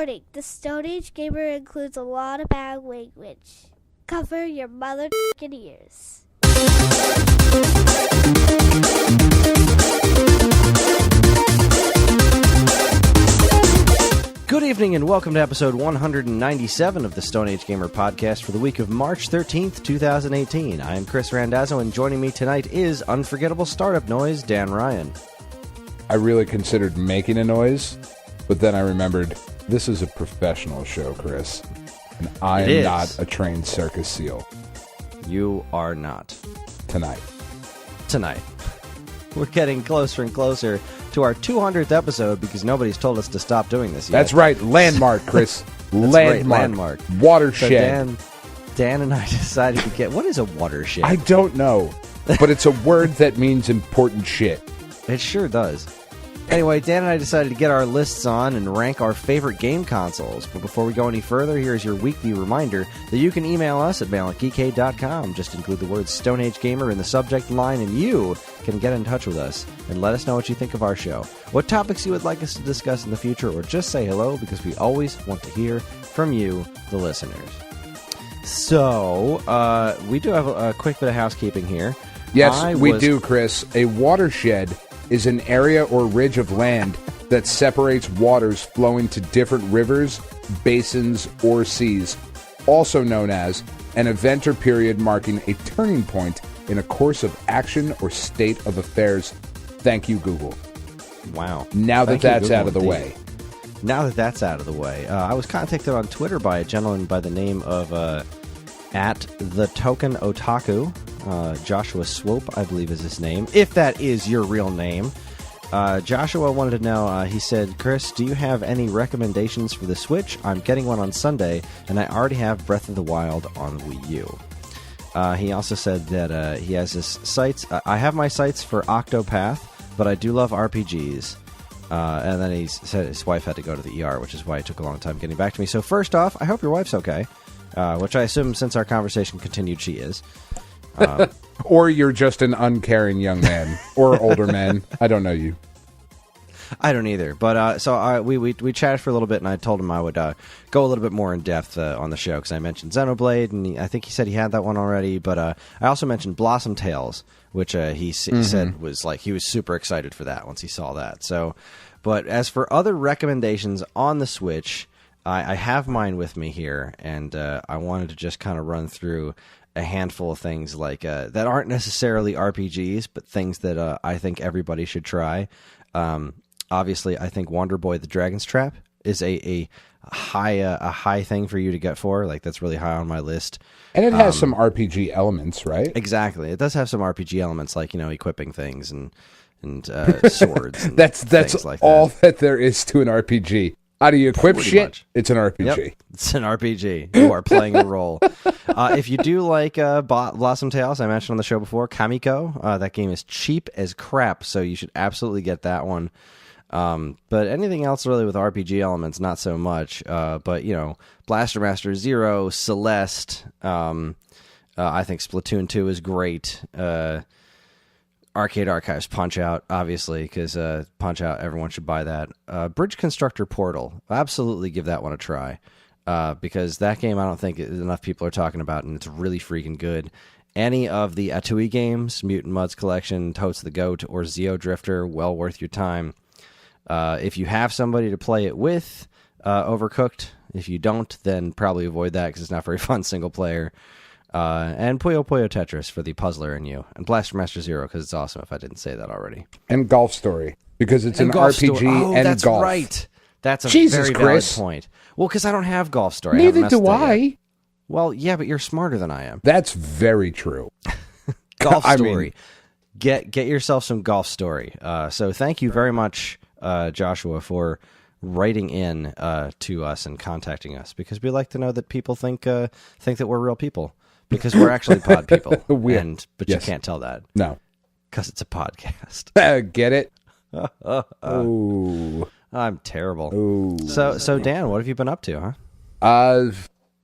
Warning, the Stone Age Gamer includes a lot of bad language. Cover your mother***ing ears. Good evening and welcome to episode 197 of the Stone Age Gamer podcast for the week of March 13th, 2018. I am Kris Randazzo, and joining me tonight is Unforgettable Startup Noise, Dan Ryan. I really considered making a noise, but then I remembered this is a professional show, Kris, and I am not a trained circus seal. You are not. Tonight. We're getting closer and closer to our 200th episode because nobody's told us to stop doing this yet. That's right. Landmark, Kris. Landmark. Watershed. So Dan and I decided to get... What is a watershed? I don't know, but it's a word that means important shit. It sure does. Anyway, Dan and I decided to get our lists on and rank our favorite game consoles. But before we go any further, here's your weekly reminder that you can email us at mail@geekade.com. Just include the words Stone Age Gamer in the subject line, and you can get in touch with us and let us know what you think of our show, what topics you would like us to discuss in the future, or just say hello, because we always want to hear from you, the listeners. So, we do have a quick bit of housekeeping here. Yes, we do, Kris. A watershed is an area or ridge of land that separates waters flowing to different rivers, basins, or seas, also known as an event or period marking a turning point in a course of action or state of affairs. Thank you, Google. Wow. Now that that's out of the way. Now that that's out of the way, I was contacted on Twitter by a gentleman by the name of at the Token Otaku. Joshua Swope, I believe is his name, if that is your real name. Joshua wanted to know, he said, Kris, do you have any recommendations for the Switch? I'm getting one on Sunday, and I already have Breath of the Wild on Wii U. He also said that he has his sights. I have my sights for Octopath, but I do love RPGs. And then he said his wife had to go to the ER, which is why it took a long time getting back to me. So first off, I hope your wife's okay, which I assume since our conversation continued she is. Or you're just an uncaring young man or older man. I don't know you. I don't either. But so we chatted for a little bit, and I told him I would go a little bit more in depth on the show because I mentioned Xenoblade, and I think he said he had that one already. But I also mentioned Blossom Tales, which he said was like he was super excited for that once he saw that. So, but as for other recommendations on the Switch, I have mine with me here, and I wanted to just kind of run through a handful of things like that aren't necessarily RPGs, but things that I think everybody should try. Obviously, I think Wonder Boy: The Dragon's Trap is a high thing for you to get for. Like that's really high on my list. And it has some RPG elements, right? Exactly, it does have some RPG elements, like equipping things and swords. And that's like all that there is to an RPG. How do you equip Pretty shit? much. It's an RPG. Yep, it's an RPG. You are playing a role. If you do like Blossom Tales, I mentioned on the show before, Kamiko, that game is cheap as crap, so you should absolutely get that one. But anything else really with RPG elements, not so much. But, Blaster Master Zero, Celeste, I think Splatoon 2 is great. Arcade Archives Punch-Out, obviously, because Punch-Out, everyone should buy that. Bridge Constructor Portal, absolutely give that one a try, because that game I don't think enough people are talking about, and it's really freaking good. Any of the Atui games, Mutant Mudds Collection, Totes the Goat, or Zeo Drifter, well worth your time. If you have somebody to play it with, Overcooked. If you don't, then probably avoid that, because it's not very fun single player. And Puyo Puyo Tetris for the puzzler in you. And Blaster Master Zero, because it's awesome if I didn't say that already. And Golf Story, because it's an RPG and that's golf. Right. That's a Jesus, very Kris. valid point. Well, because I don't have Golf Story. Neither do I. Well, yeah, but you're smarter than I am. That's very true. Golf Story. Get yourself some Golf Story. So thank you very much, Joshua, for writing in to us and contacting us, because we like to know that people think that we're real people. Because we're actually pod people, but you can't tell that. No. Because it's a podcast. Get it? Ooh. I'm terrible. Ooh. So Dan, what have you been up to, huh?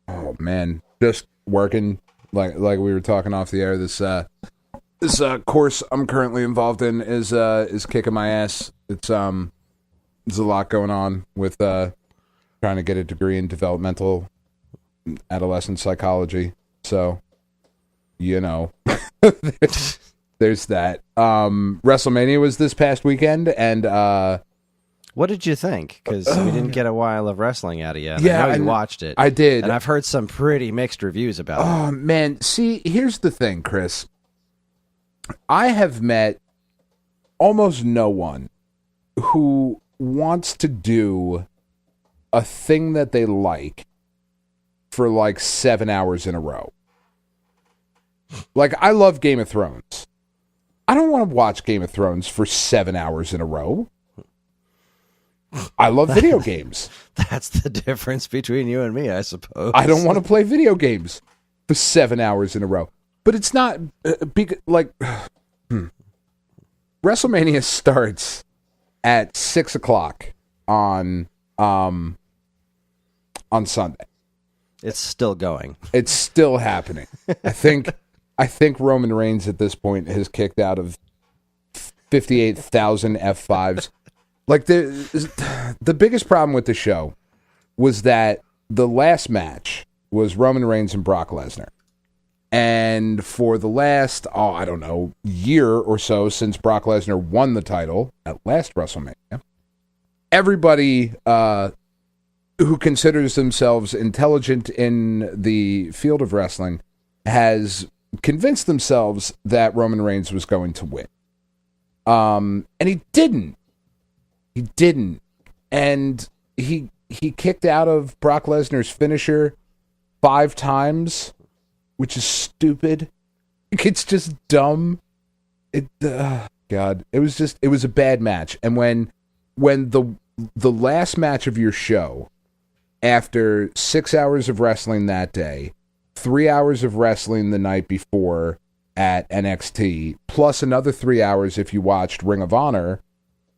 Oh man, just working. Like we were talking off the air. This course I'm currently involved in is kicking my ass. There's a lot going on with trying to get a degree in developmental adolescent psychology. So, there's that. WrestleMania was this past weekend, and what did you think? Because we didn't get a while of wrestling out of you. Yeah, I know you watched it. I did. And I've heard some pretty mixed reviews about it. Oh, man. See, here's the thing, Chris. I have met almost no one who wants to do a thing that they like for like 7 hours in a row. Like, I love Game of Thrones. I don't want to watch Game of Thrones for 7 hours in a row. I love video games. That's the difference between you and me, I suppose. I don't want to play video games for 7 hours in a row. But it's not WrestleMania starts at 6:00 on Sunday. It's still going. It's still happening. I think Roman Reigns at this point has kicked out of 58,000 F5s. Like, the biggest problem with the show was that the last match was Roman Reigns and Brock Lesnar. And for the last, year or so since Brock Lesnar won the title at last WrestleMania, everybody who considers themselves intelligent in the field of wrestling has convinced themselves that Roman Reigns was going to win. And he didn't. He didn't. And he kicked out of Brock Lesnar's finisher 5 times, which is stupid. It's just dumb. God, it was a bad match. And when the last match of your show, after 6 hours of wrestling that day, 3 hours of wrestling the night before at NXT, plus another 3 hours if you watched Ring of Honor,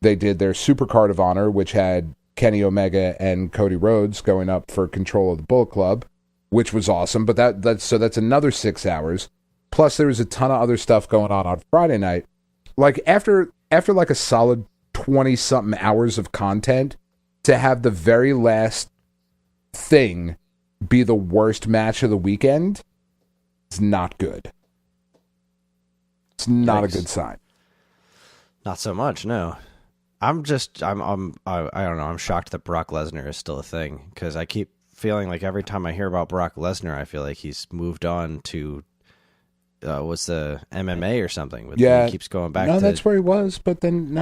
they did their Supercard of Honor, which had Kenny Omega and Cody Rhodes going up for control of the Bullet Club, which was awesome. But that's another 6 hours. Plus, there was a ton of other stuff going on Friday night. Like, after like a solid 20-something hours of content, to have the very last thing be the worst match of the weekend, it's not good. It's not a good sign. Not so much, no. I don't know. I'm shocked that Brock Lesnar is still a thing, because I keep feeling like every time I hear about Brock Lesnar, I feel like he's moved on to what's the MMA or something. But yeah, he keeps going back. No, that's where he was. But then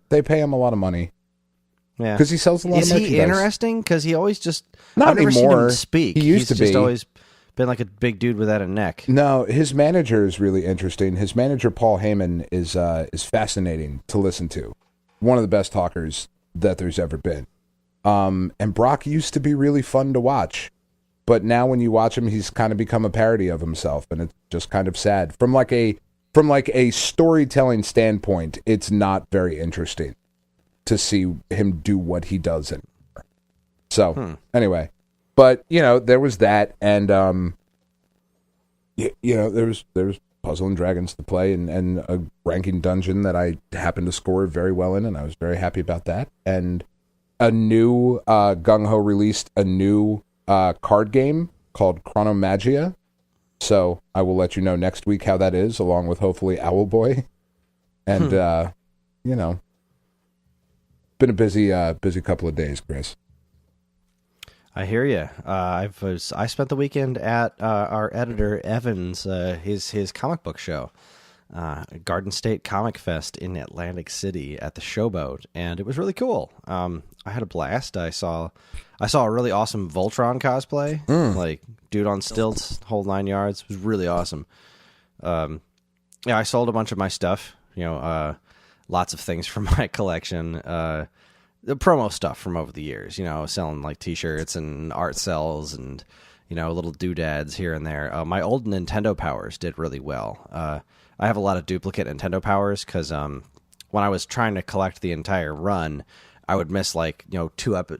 they pay him a lot of money. Yeah, because he sells a lot of merchandise. Is he interesting? Because he always just not I've never anymore. Seen him speak. He used to be. Just always been like a big dude without a neck. No, his manager is really interesting. His manager, Paul Heyman, is fascinating to listen to. One of the best talkers that there's ever been. And Brock used to be really fun to watch, but now when you watch him, he's kind of become a parody of himself, and it's just kind of sad. From like a storytelling standpoint, it's not very interesting to see him do what he does anymore. So anyway. But, there was that, and, there was Puzzle and Dragons to play, and a ranking dungeon that I happened to score very well in, and I was very happy about that. And a new, Gung Ho released a new card game called Chronomagia, so I will let you know next week how that is, along with hopefully Owlboy. And, been a busy couple of days, Chris. I hear you. I spent the weekend at our editor Evan's his comic book show, Garden State Comic Fest in Atlantic City at the Showboat, and it was really cool. I had a blast. I saw a really awesome Voltron cosplay, like dude on stilts, whole 9 yards. It was really awesome. I sold a bunch of my stuff. Lots of things from my collection. The promo stuff from over the years, selling like T-shirts and art cells and, little doodads here and there. My old Nintendo Powers did really well. I have a lot of duplicate Nintendo Powers because when I was trying to collect the entire run, I would miss like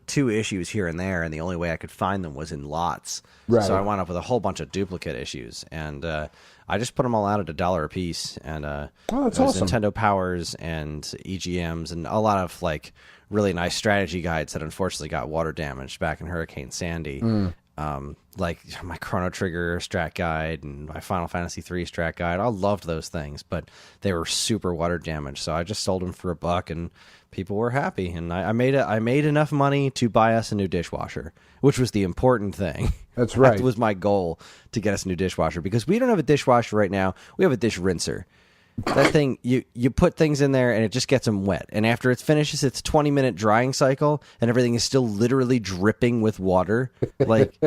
two issues here and there, and the only way I could find them was in lots. Right. So I wound up with a whole bunch of duplicate issues, and I just put them all out at $1 a piece. And that's awesome. Nintendo Powers and EGMs and a lot of like really nice strategy guides that unfortunately got water damaged back in Hurricane Sandy. Like my Chrono Trigger strat guide and my Final Fantasy III strat guide. I loved those things, but they were super water damaged. So I just sold them for $1 and people were happy. And I made enough money to buy us a new dishwasher, which was the important thing. That's right. That was my goal, to get us a new dishwasher, because we don't have a dishwasher right now. We have a dish rinser. That thing, you put things in there and it just gets them wet. And after it finishes its 20-minute drying cycle and everything is still literally dripping with water, like,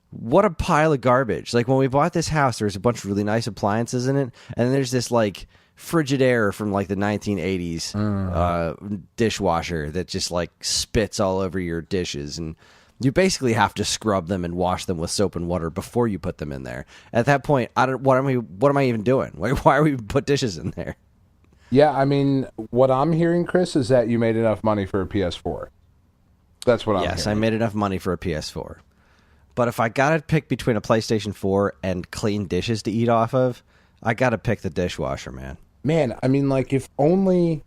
what a pile of garbage. Like, when we bought this house, there's a bunch of really nice appliances in it. And then there's this, like, Frigidaire from, like, the 1980s dishwasher that just, like, spits all over your dishes. And you basically have to scrub them and wash them with soap and water before you put them in there. At that point, what am I even doing? Why are we put dishes in there? Yeah, I mean, what I'm hearing, Chris, is that you made enough money for a PS4. That's what I'm hearing. Yes, I made enough money for a PS4. But if I got to pick between a PlayStation 4 and clean dishes to eat off of, I got to pick the dishwasher, man. Man, I mean, like, if only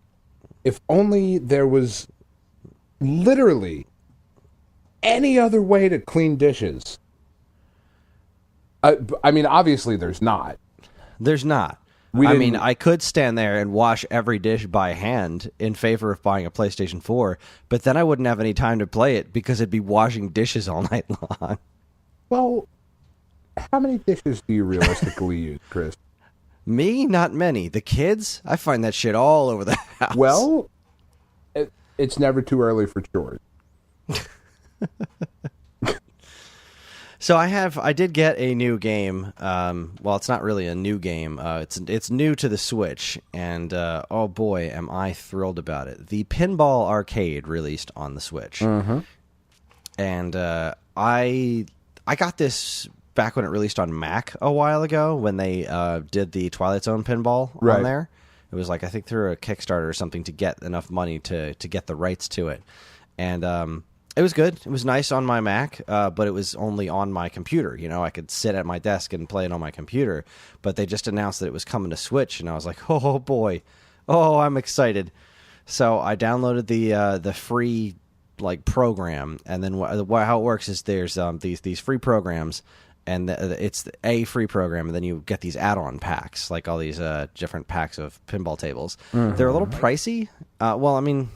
there was literally any other way to clean dishes. I mean, obviously there's not. There's not. I could stand there and wash every dish by hand in favor of buying a PlayStation 4, but then I wouldn't have any time to play it because I'd be washing dishes all night long. Well, how many dishes do you realistically use, Chris? Me? Not many. The kids? I find that shit all over the house. Well, it's never too early for chores. So I did get a new game. Well, it's not really a new game. It's new to the Switch, and oh boy, am I thrilled about it. The Pinball Arcade released on the Switch, and I got this back when it released on Mac a while ago when they did the Twilight Zone pinball on there. It was like, I think through a Kickstarter or something, to get enough money to get the rights to it, and it was good. It was nice on my Mac, but it was only on my computer. You know, I could sit at my desk and play it on my computer. But they just announced that it was coming to Switch, and I was like, oh boy, oh, I'm excited. So I downloaded the free like program, and then how it works is there's these free programs, and it's a free program, and then you get these add-on packs, like all these different packs of pinball tables. They're a little pricey. Well, I mean,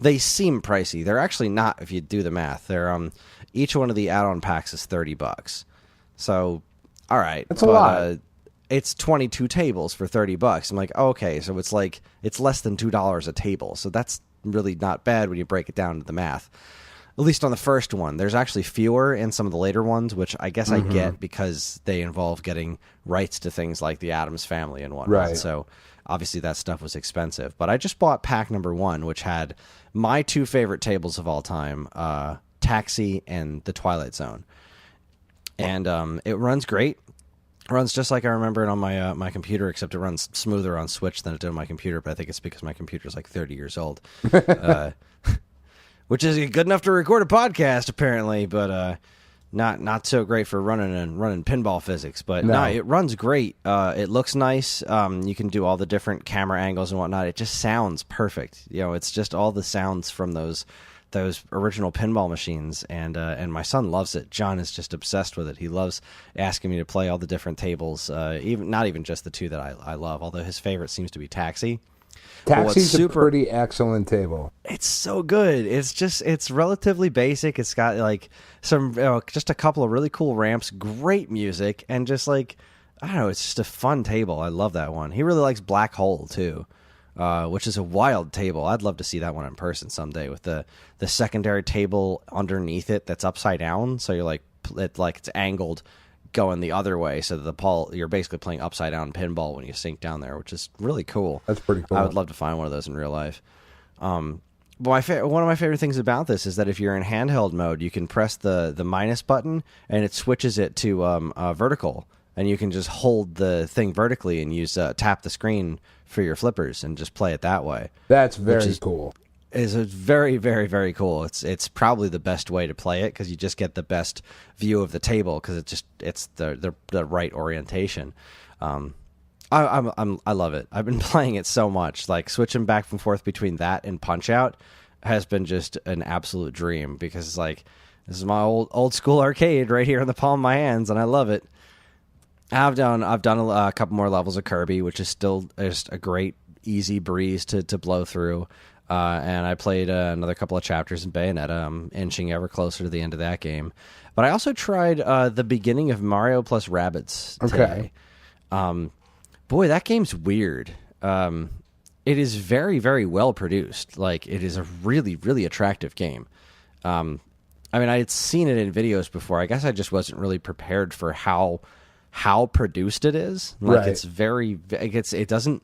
they seem pricey. They're actually not if you do the math. They're each one of the add-on packs is $30. So, all right, that's a lot. It's 22 tables for $30. I'm like, okay, so it's less than $2 a table. So that's really not bad when you break it down to the math. At least on the first one. There's actually fewer in some of the later ones, which I guess I get because they involve getting rights to things like the Addams Family and whatnot. Right. So obviously that stuff was expensive. But I just bought pack number 1, which had my 2 favorite tables of all time, Taxi and The Twilight Zone. And it runs great. It runs just like I remember it on my my computer, except it runs smoother on Switch than it did on my computer. But I think it's because my computer's like 30 years old. Which is good enough to record a podcast, apparently, but not so great for running pinball physics. But no, it runs great. It looks nice. You can do all the different camera angles and whatnot. It just sounds perfect. You know, it's just all the sounds from those original pinball machines, and my son loves it. John is just obsessed with it. He loves asking me to play all the different tables, not even just the 2 that I love, although his favorite seems to be Taxi. Taxi's a pretty excellent table. It's so good. It's relatively basic. It's got like some just a couple of really cool ramps, great music, and just like, I don't know, it's just a fun table. I love that one. He really likes Black Hole too, which is a wild table. I'd love to see that one in person someday with the secondary table underneath it that's upside down. So you're like it's angled going the other way, so that you're basically playing upside down pinball when you sink down there, which is really cool. That's pretty cool. I would love to find one of those in real life. But one of my favorite things about this is that if you're in handheld mode, you can press the minus button and it switches it to vertical, and you can just hold the thing vertically and use tap the screen for your flippers and just play it that way. That's very cool. is a very, very, very cool. It's probably the best way to play it because you just get the best view of the table because it's the right orientation. I love it. I've been playing it so much. Like switching back and forth between that and Punch Out has been just an absolute dream because it's like this is my old school arcade right here in the palm of my hands, and I love it. I've done a couple more levels of Kirby, which is still just a great easy breeze to blow through. And I played another couple of chapters in Bayonetta. I'm inching ever closer to the end of that game. But I also tried the beginning of Mario plus Rabbids today. Boy, that game's weird. It is very, very well produced. Like, it is a really, really attractive game. I mean, I had seen it in videos before. I guess I just wasn't really prepared for how produced it is. Like, right. It's very... It doesn't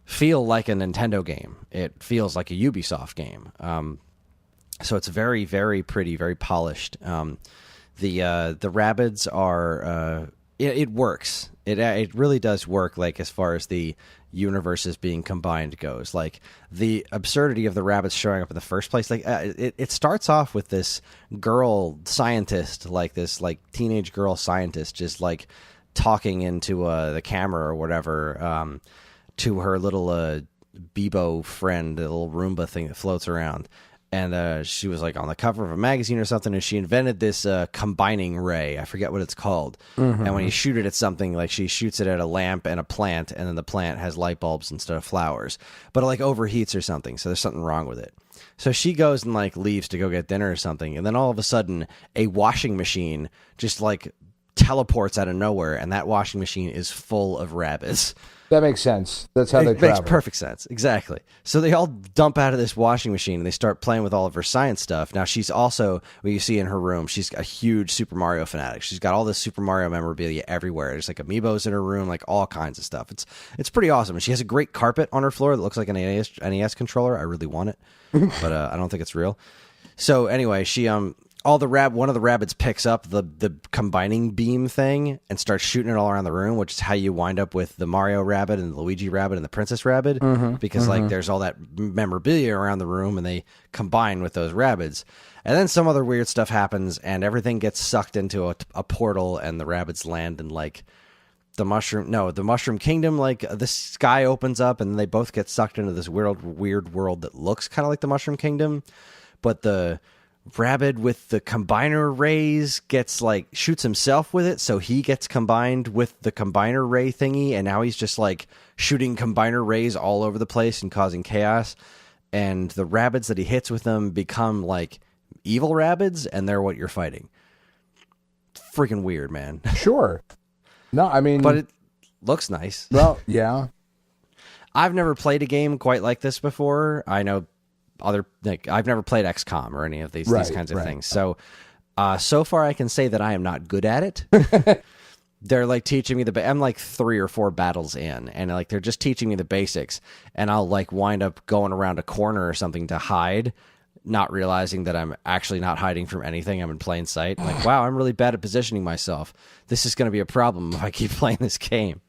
feel like a Nintendo game. It feels like a Ubisoft game. So it's very, very pretty, very polished. The Rabbids are... It works. It really does work, like, as far as the universes being combined goes. Like, the absurdity of the Rabbids showing up in the first place, like, it starts off with this girl scientist, like this, like, teenage girl scientist just, like, talking into the camera or whatever, to her little Bebo friend, the little Roomba thing that floats around. And she was like on the cover of a magazine or something, and she invented this combining ray. I forget what it's called. Mm-hmm. And when you shoot it at something, like she shoots it at a lamp and a plant, and then the plant has light bulbs instead of flowers. But it like overheats or something, so there's something wrong with it. So she goes and like leaves to go get dinner or something, and then all of a sudden a washing machine just like teleports out of nowhere, and that washing machine is full of Rabbids. That makes sense. That's how they travel. It makes perfect sense. Exactly. So they all dump out of this washing machine and they start playing with all of her science stuff. Now, she's also, what you see in her room, she's a huge Super Mario fanatic. She's got all this Super Mario memorabilia everywhere. There's like amiibos in her room, like all kinds of stuff. It's pretty awesome. And she has a great carpet on her floor that looks like an NES controller. I really want it, but I don't think it's real. So anyway, she one of the Rabbids picks up the combining beam thing and starts shooting it all around the room, which is how you wind up with the Mario Rabbid and the Luigi Rabbid and the Princess Rabbid, because like there's all that memorabilia around the room and they combine with those Rabbids. And then some other weird stuff happens and everything gets sucked into a portal and the Rabbids land in like the Mushroom Kingdom. Like the sky opens up and they both get sucked into this weird world that looks kind of like the Mushroom Kingdom, but the Rabbid with the combiner rays gets like shoots himself with it, so he gets combined with the combiner ray thingy, and now he's just like shooting combiner rays all over the place and causing chaos. And the Rabbids that he hits with them become like evil Rabbids, and they're what you're fighting. Freaking weird, man. Sure. No, I mean, but it looks nice. Well, yeah. I've never played a game quite like this before. I know. I've never played XCOM or any of these kinds of things. So, so far I can say that I am not good at it. They're like teaching me I'm like 3 or 4 battles in, and like they're just teaching me the basics, and I'll like wind up going around a corner or something to hide, not realizing that I'm actually not hiding from anything. I'm in plain sight. I'm like, wow, I'm really bad at positioning myself. This is going to be a problem if I keep playing this game.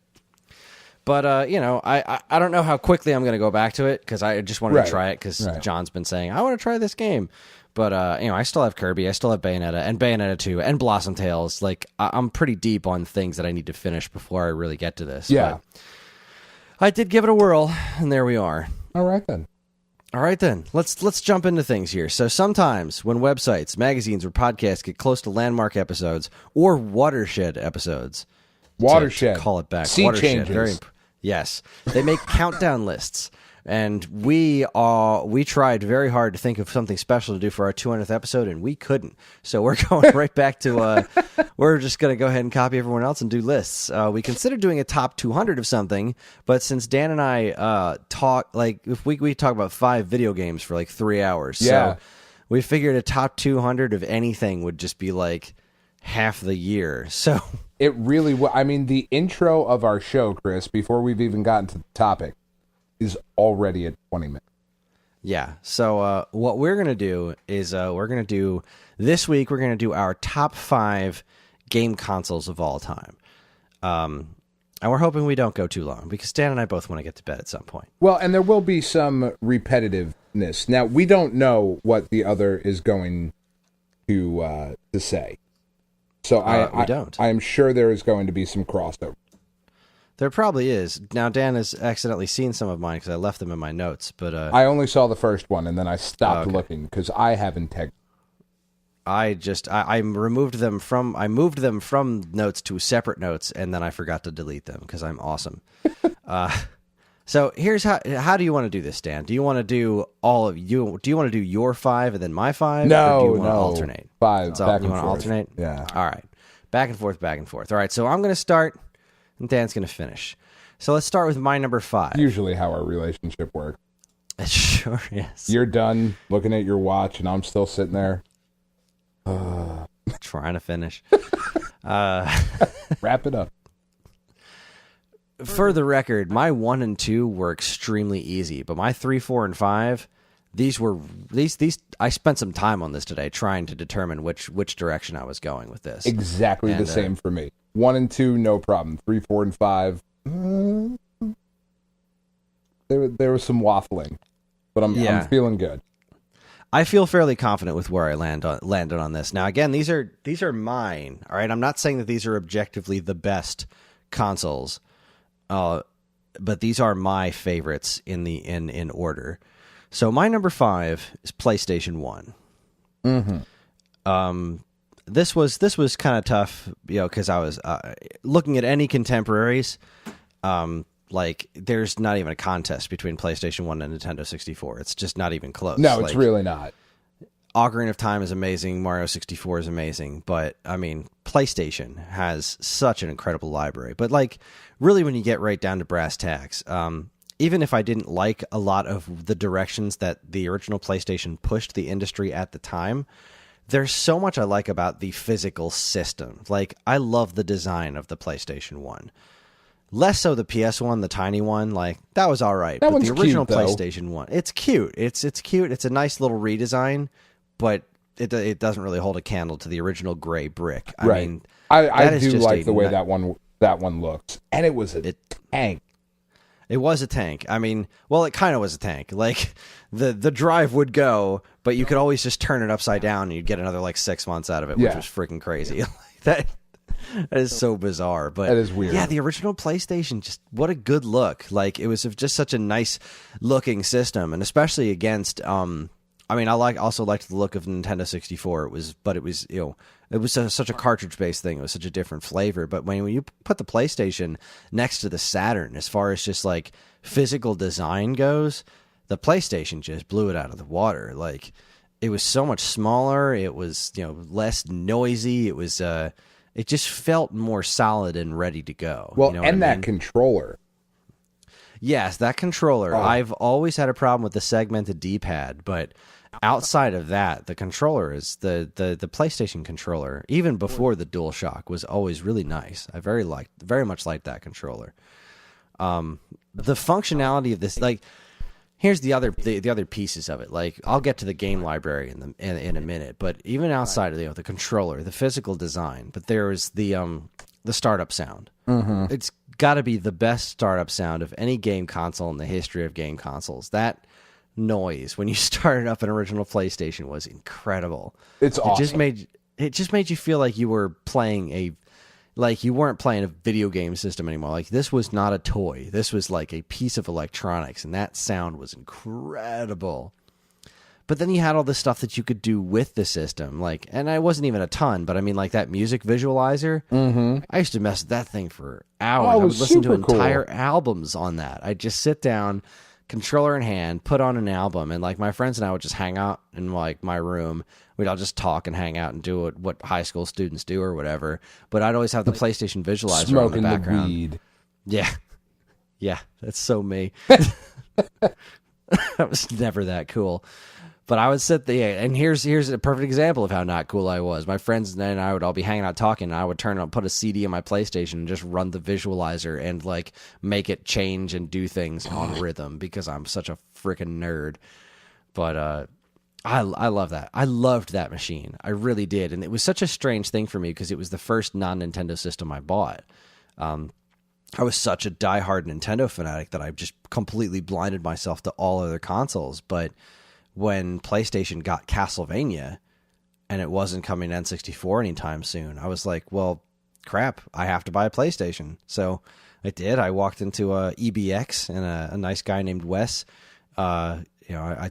But, I don't know how quickly I'm going to go back to it because I just wanted to try it because John's been saying, I want to try this game. But, I still have Kirby. I still have Bayonetta and Bayonetta 2 and Blossom Tales. Like, I'm pretty deep on things that I need to finish before I really get to this. Yeah. But I did give it a whirl, and there we are. All right, then. Let's jump into things here. So sometimes when websites, magazines, or podcasts get close to landmark episodes or watershed episodes... Watershed. To call it back. Sea Watershed. changes. Yes. They make countdown lists. And we tried very hard to think of something special to do for our 200th episode, and we couldn't. So we're going right back to, we're just going to go ahead and copy everyone else and do lists. We considered doing a top 200 of something, but since Dan and I talk, like, if we talk about 5 video games for like 3 hours. Yeah. So we figured a top 200 of anything would just be like half the year. So... It really will. I mean, the intro of our show, Chris, before we've even gotten to the topic, is already at 20 minutes. Yeah. So what we're going to do is this week, we're going to do our top 5 game consoles of all time. And we're hoping we don't go too long because Dan and I both want to get to bed at some point. Well, and there will be some repetitive completeness. Now, we don't know what the other is going to say. So we don't. I am sure there is going to be some crossover. There probably is. Now, Dan has accidentally seen some of mine because I left them in my notes. But I only saw the first one, and then I stopped looking because I have integrity. I moved them from notes to separate notes, and then I forgot to delete them because I'm awesome. So here's how do you want to do this, Dan? Do you want to do all of you? Do you want to do your 5 and then my 5? No, or do you want to alternate? 5. So back you and want to forth. alternate? Yeah. All right. Back and forth, back and forth. All right. So I'm going to start, and Dan's going to finish. So let's start with my number 5. Usually how our relationship works. It sure is. You're done looking at your watch, and I'm still sitting there. Trying to finish. Wrap it up. For the record, my 1 and 2 were extremely easy, but my 3, 4, and 5, these I spent some time on this today trying to determine which direction I was going with this. Exactly the same for me. 1 and 2, no problem. 3, 4, and 5. There was some waffling, but I'm feeling good. I feel fairly confident with where I landed on this. Now, again, these are mine. All right, I'm not saying that these are objectively the best consoles, but these are my favorites in order. So my number 5 is PlayStation 1. Mm-hmm. This was kind of tough, because I was looking at any contemporaries. Like, there's not even a contest between PlayStation 1 and Nintendo 64. It's just not even close. No, it's really not. Ocarina of Time is amazing. Mario 64 is amazing. But, I mean, PlayStation has such an incredible library. But, like, really when you get right down to brass tacks, even if I didn't like a lot of the directions that the original PlayStation pushed the industry at the time, there's so much I like about the physical system. Like, I love the design of the PlayStation 1. Less so the PS1, the tiny one, like that was all right. That but one's the original cute, though. PlayStation 1, it's cute. It's cute. It's a nice little redesign, but it doesn't really hold a candle to the original gray brick. I mean, I do like the way that one looks, and it was a tank. It was a tank. I mean, well, it kind of was a tank. Like the drive would go, but you could always just turn it upside down, and you'd get another like 6 months out of it, which was freaking crazy. That is so bizarre, but that is weird. Yeah, the original PlayStation, just what a good look. Like, it was just such a nice looking system, and especially against. I mean, also liked the look of Nintendo 64. It was such a cartridge based thing. It was such a different flavor. But when you put the PlayStation next to the Saturn, as far as just like physical design goes, the PlayStation just blew it out of the water. Like, it was so much smaller. It was less noisy. It was it just felt more solid and ready to go. Well, and that controller. Yes, that controller. I've always had a problem with the segmented D-pad, but outside of that, the controller is the PlayStation controller, even before the DualShock, was always really nice. I very much liked that controller. The functionality of this, like, here's the other pieces of it. Like, I'll get to the game library in a minute, but even outside of the controller, the physical design, but there is the startup sound. Mm-hmm. It's got to be the best startup sound of any game console in the history of game consoles. That noise when you started up an original PlayStation was incredible. It's awesome. It just made you feel like you were playing you weren't playing a video game system anymore. Like, this was not a toy. This was like a piece of electronics, and that sound was incredible. But then you had all this stuff that you could do with the system, and I wasn't even a ton, but I mean, like that music visualizer. Mm-hmm. I used to mess with that thing for hours. Oh, I would listen to super entire cool. albums on that. I'd just sit down, controller in hand, put on an album, and like my friends and I would just hang out in like my room. We'd all just talk and hang out and do what high school students do or whatever. But I'd always have the PlayStation visualizer Smoking on the background. the weed. Yeah, that's so me. That was never that cool. But I would sit there, and here's a perfect example of how not cool I was. My friends and I would all be hanging out talking, and I would put a CD in my PlayStation and just run the visualizer and like make it change and do things on rhythm because I'm such a freaking nerd. But I love that. I loved that machine. I really did, and it was such a strange thing for me because it was the first non-Nintendo system I bought. I was such a diehard Nintendo fanatic that I just completely blinded myself to all other consoles, but when PlayStation got Castlevania and it wasn't coming to N64 anytime soon, I was like, well, crap, I have to buy a PlayStation. So I did. I walked into a EBX, and a nice guy named Wes, I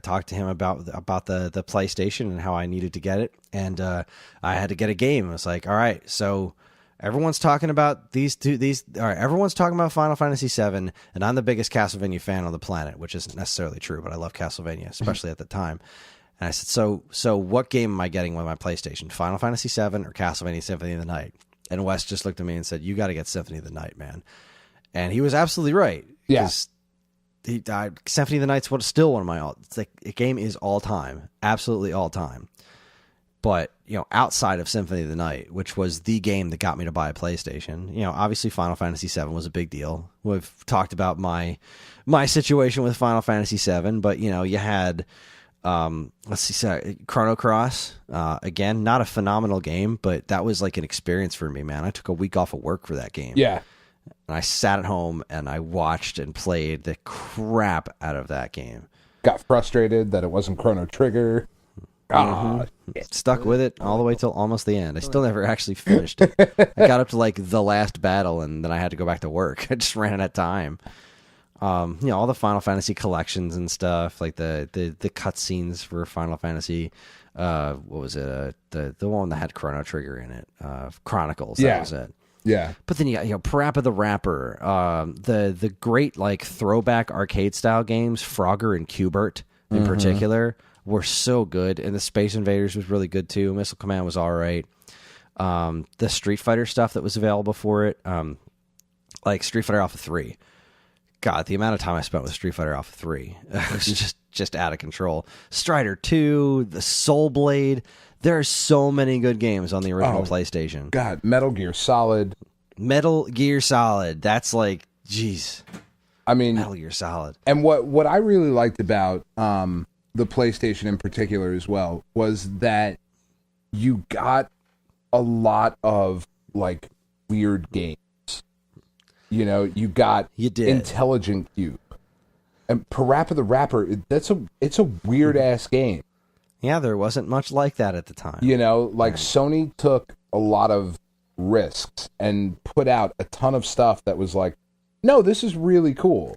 talked to him about the PlayStation and how I needed to get it, and I had to get a game. I was like, all right, so everyone's talking about everyone's talking about Final Fantasy VII, and I'm the biggest Castlevania fan on the planet, which isn't necessarily true, but I love Castlevania, especially at the time. And I said, so what game am I getting with my PlayStation? Final Fantasy VII or Castlevania Symphony of the Night? And Wes just looked at me and said, you got to get Symphony of the Night, man. And he was absolutely right. Yeah. Symphony of the Night's still one of my it's like a game is all time, absolutely all time. But outside of Symphony of the Night, which was the game that got me to buy a PlayStation, obviously Final Fantasy VII was a big deal. We've talked about my situation with Final Fantasy VII, but you had Chrono Cross. Again, not a phenomenal game, but that was like an experience for me, man. I took a week off of work for that game. Yeah. And I sat at home and I watched and played the crap out of that game. Got frustrated that it wasn't Chrono Trigger. Stuck with it all the way till almost the end. I still never actually finished it. I got up to like the last battle and then I had to go back to work. I just ran out of time. All the Final Fantasy collections and stuff, like the cutscenes for Final Fantasy. What was it? The one that had Chrono Trigger in it. Chronicles. That was it. Yeah. But then you got Parappa the Rapper, the great like throwback arcade style games, Frogger and Qbert in particular, were so good, and the Space Invaders was really good too. Missile Command was all right. The Street Fighter stuff that was available for it, like Street Fighter Alpha 3. God, the amount of time I spent with Street Fighter Alpha 3 was just out of control. Strider 2, the Soul Blade. There are so many good games on the original PlayStation. God, Metal Gear Solid. Metal Gear Solid. That's like, jeez. I mean, Metal Gear Solid. And what I really liked about the PlayStation in particular as well was that you got a lot of like weird games. You got Intelligent Cube and Parappa the Rapper. It's a weird ass game. Yeah, there wasn't much like that at the time. Sony took a lot of risks and put out a ton of stuff that was like, no, this is really cool.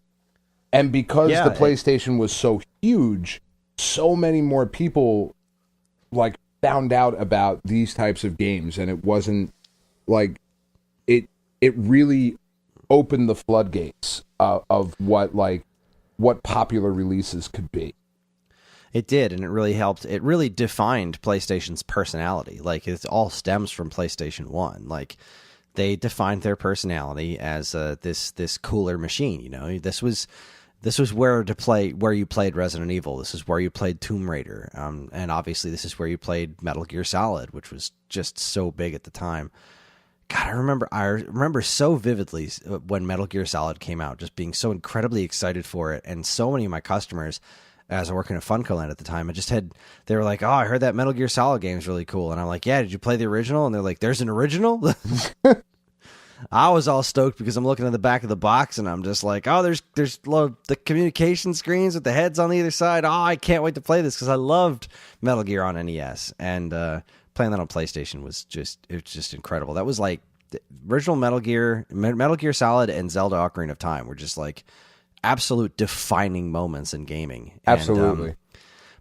And because the PlayStation was so huge, so many more people like found out about these types of games, and it wasn't like it really opened the floodgates of what popular releases could be. It did, and it really helped. It really defined PlayStation's personality. Like, it all stems from PlayStation 1. Like, they defined their personality as this cooler machine. This was where you played Resident Evil. This is where you played Tomb Raider, and obviously this is where you played Metal Gear Solid, which was just so big at the time. God, I remember so vividly when Metal Gear Solid came out, just being so incredibly excited for it, and so many of my customers, as I worked in a Funcoland at the time, they were like, oh, I heard that Metal Gear Solid game is really cool. And I'm like, yeah, did you play the original? And they're like, there's an original? I was all stoked because I'm looking at the back of the box and I'm just like, oh, there's the communication screens with the heads on either side. Oh, I can't wait to play this because I loved Metal Gear on NES. And playing that on PlayStation was just incredible. That was like the original Metal Gear Solid and Zelda Ocarina of Time were just like absolute defining moments in gaming. Absolutely.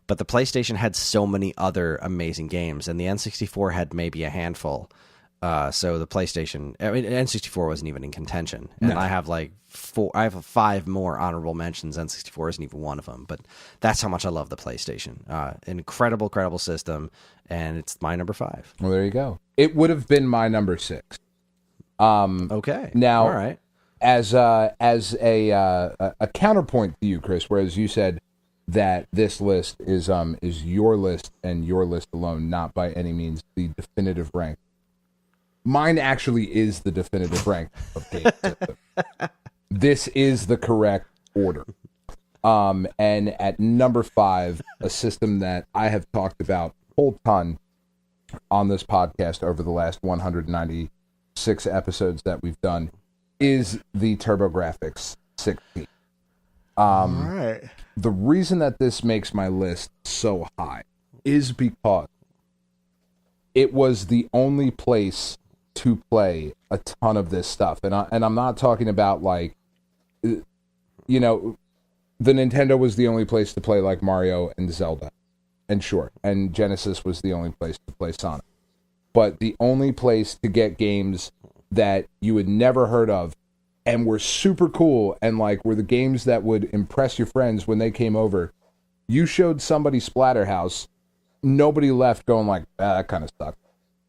But the PlayStation had so many other amazing games, and the N64 had maybe a handful. So the PlayStation, N64 wasn't even in contention. And no. I have I have 5 more honorable mentions. N64 isn't even one of them. But that's how much I love the PlayStation. Incredible system, and it's my number 5. Well, there you go. It would have been my number 6. Okay. Now, all right. As a counterpoint to you, Kris, whereas you said that this list is your list and your list alone, not by any means the definitive rank. Mine actually is the definitive rank of game system. This is the correct order. And at number 5, a system that I have talked about a whole ton on this podcast over the last 196 episodes that we've done, is the TurboGrafx 16. All right. the reason that this makes my list so high is because it was the only place to play a ton of this stuff. And I'm not talking about like, you know, the Nintendo was the only place to play like Mario and Zelda. And sure, and Genesis was the only place to play Sonic. But the only place to get games that you had never heard of and were super cool and like were the games that would impress your friends when they came over. You showed somebody Splatterhouse, nobody left going like, that kind of sucked.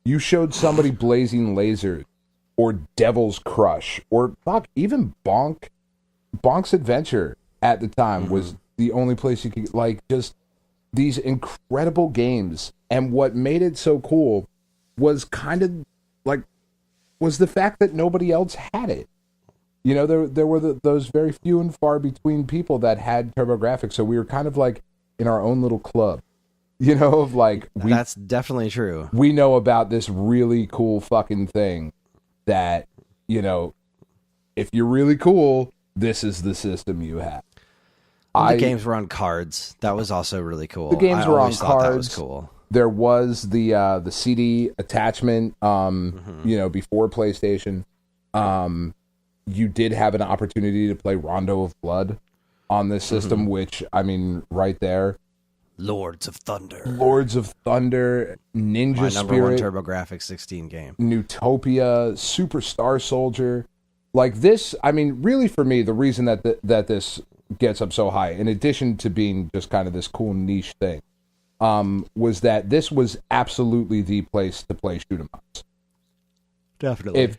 You showed somebody Blazing Lasers or Devil's Crush or fuck, even Bonk's Adventure at the time was the only place you could like just these incredible games. And what made it so cool was kind of like was the fact that nobody else had it. You know, there were those very few and far between people that had TurboGrafx, so we were kind of like in our own little club. You know, of like that's definitely true. We know about this really cool fucking thing that, you know, if you're really cool, this is the system you have. The games were on cards. That was also really cool. The games were on cards. That was cool. There was the CD attachment, you know, before PlayStation. You did have an opportunity to play Rondo of Blood on this system, which, I mean, right there. Lords of Thunder, Ninja my number one Spirit, TurboGrafx 16 game. Newtopia, Superstar Soldier. Like this, I mean, really for me, the reason that that this gets up so high, in addition to being just kind of this cool niche thing, was that this was absolutely the place to play shoot 'em ups. Definitely.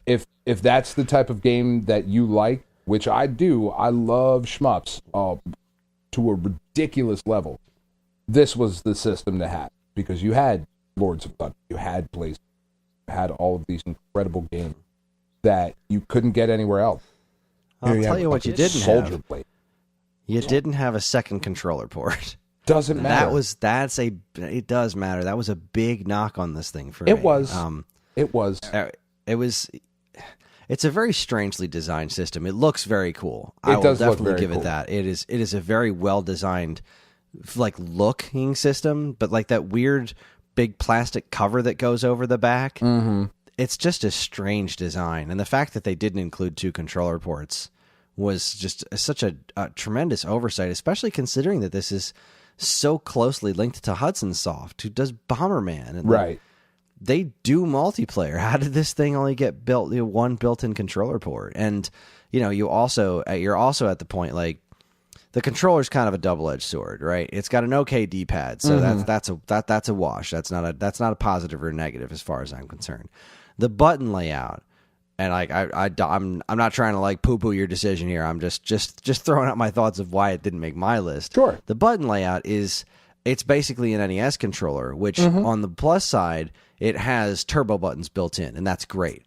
If that's the type of game that you like, which I do, I love shmups to a ridiculous level. This was the system to have because you had Lords of Thunder, you had Blaze, you had all of these incredible games that you couldn't get anywhere else. I'll tell you what you didn't have. Blade. You didn't have a second controller port. Doesn't matter. It does matter. That was a big knock on this thing for it me. Was. It's a very strangely designed system. It looks very cool. I will definitely give it that. It is a very well designed, like looking system, but like that weird big plastic cover that goes over the back. It's just a strange design, and the fact that they didn't include two controller ports was just such a tremendous oversight, especially considering that this is so closely linked to Hudson Soft, who does Bomberman, and right. They do multiplayer. How did this thing only get built? One built-in controller port, and you know, you're also at the point like the controller's kind of a double-edged sword, right? It's got an okay D-pad, so that's a wash. That's not a positive or a negative as far as I'm concerned. The button layout, and like I'm not trying to like poo-poo your decision here. I'm just throwing out my thoughts of why it didn't make my list. Sure. The button layout it's basically an NES controller, which on the plus side, it has turbo buttons built in, and that's great.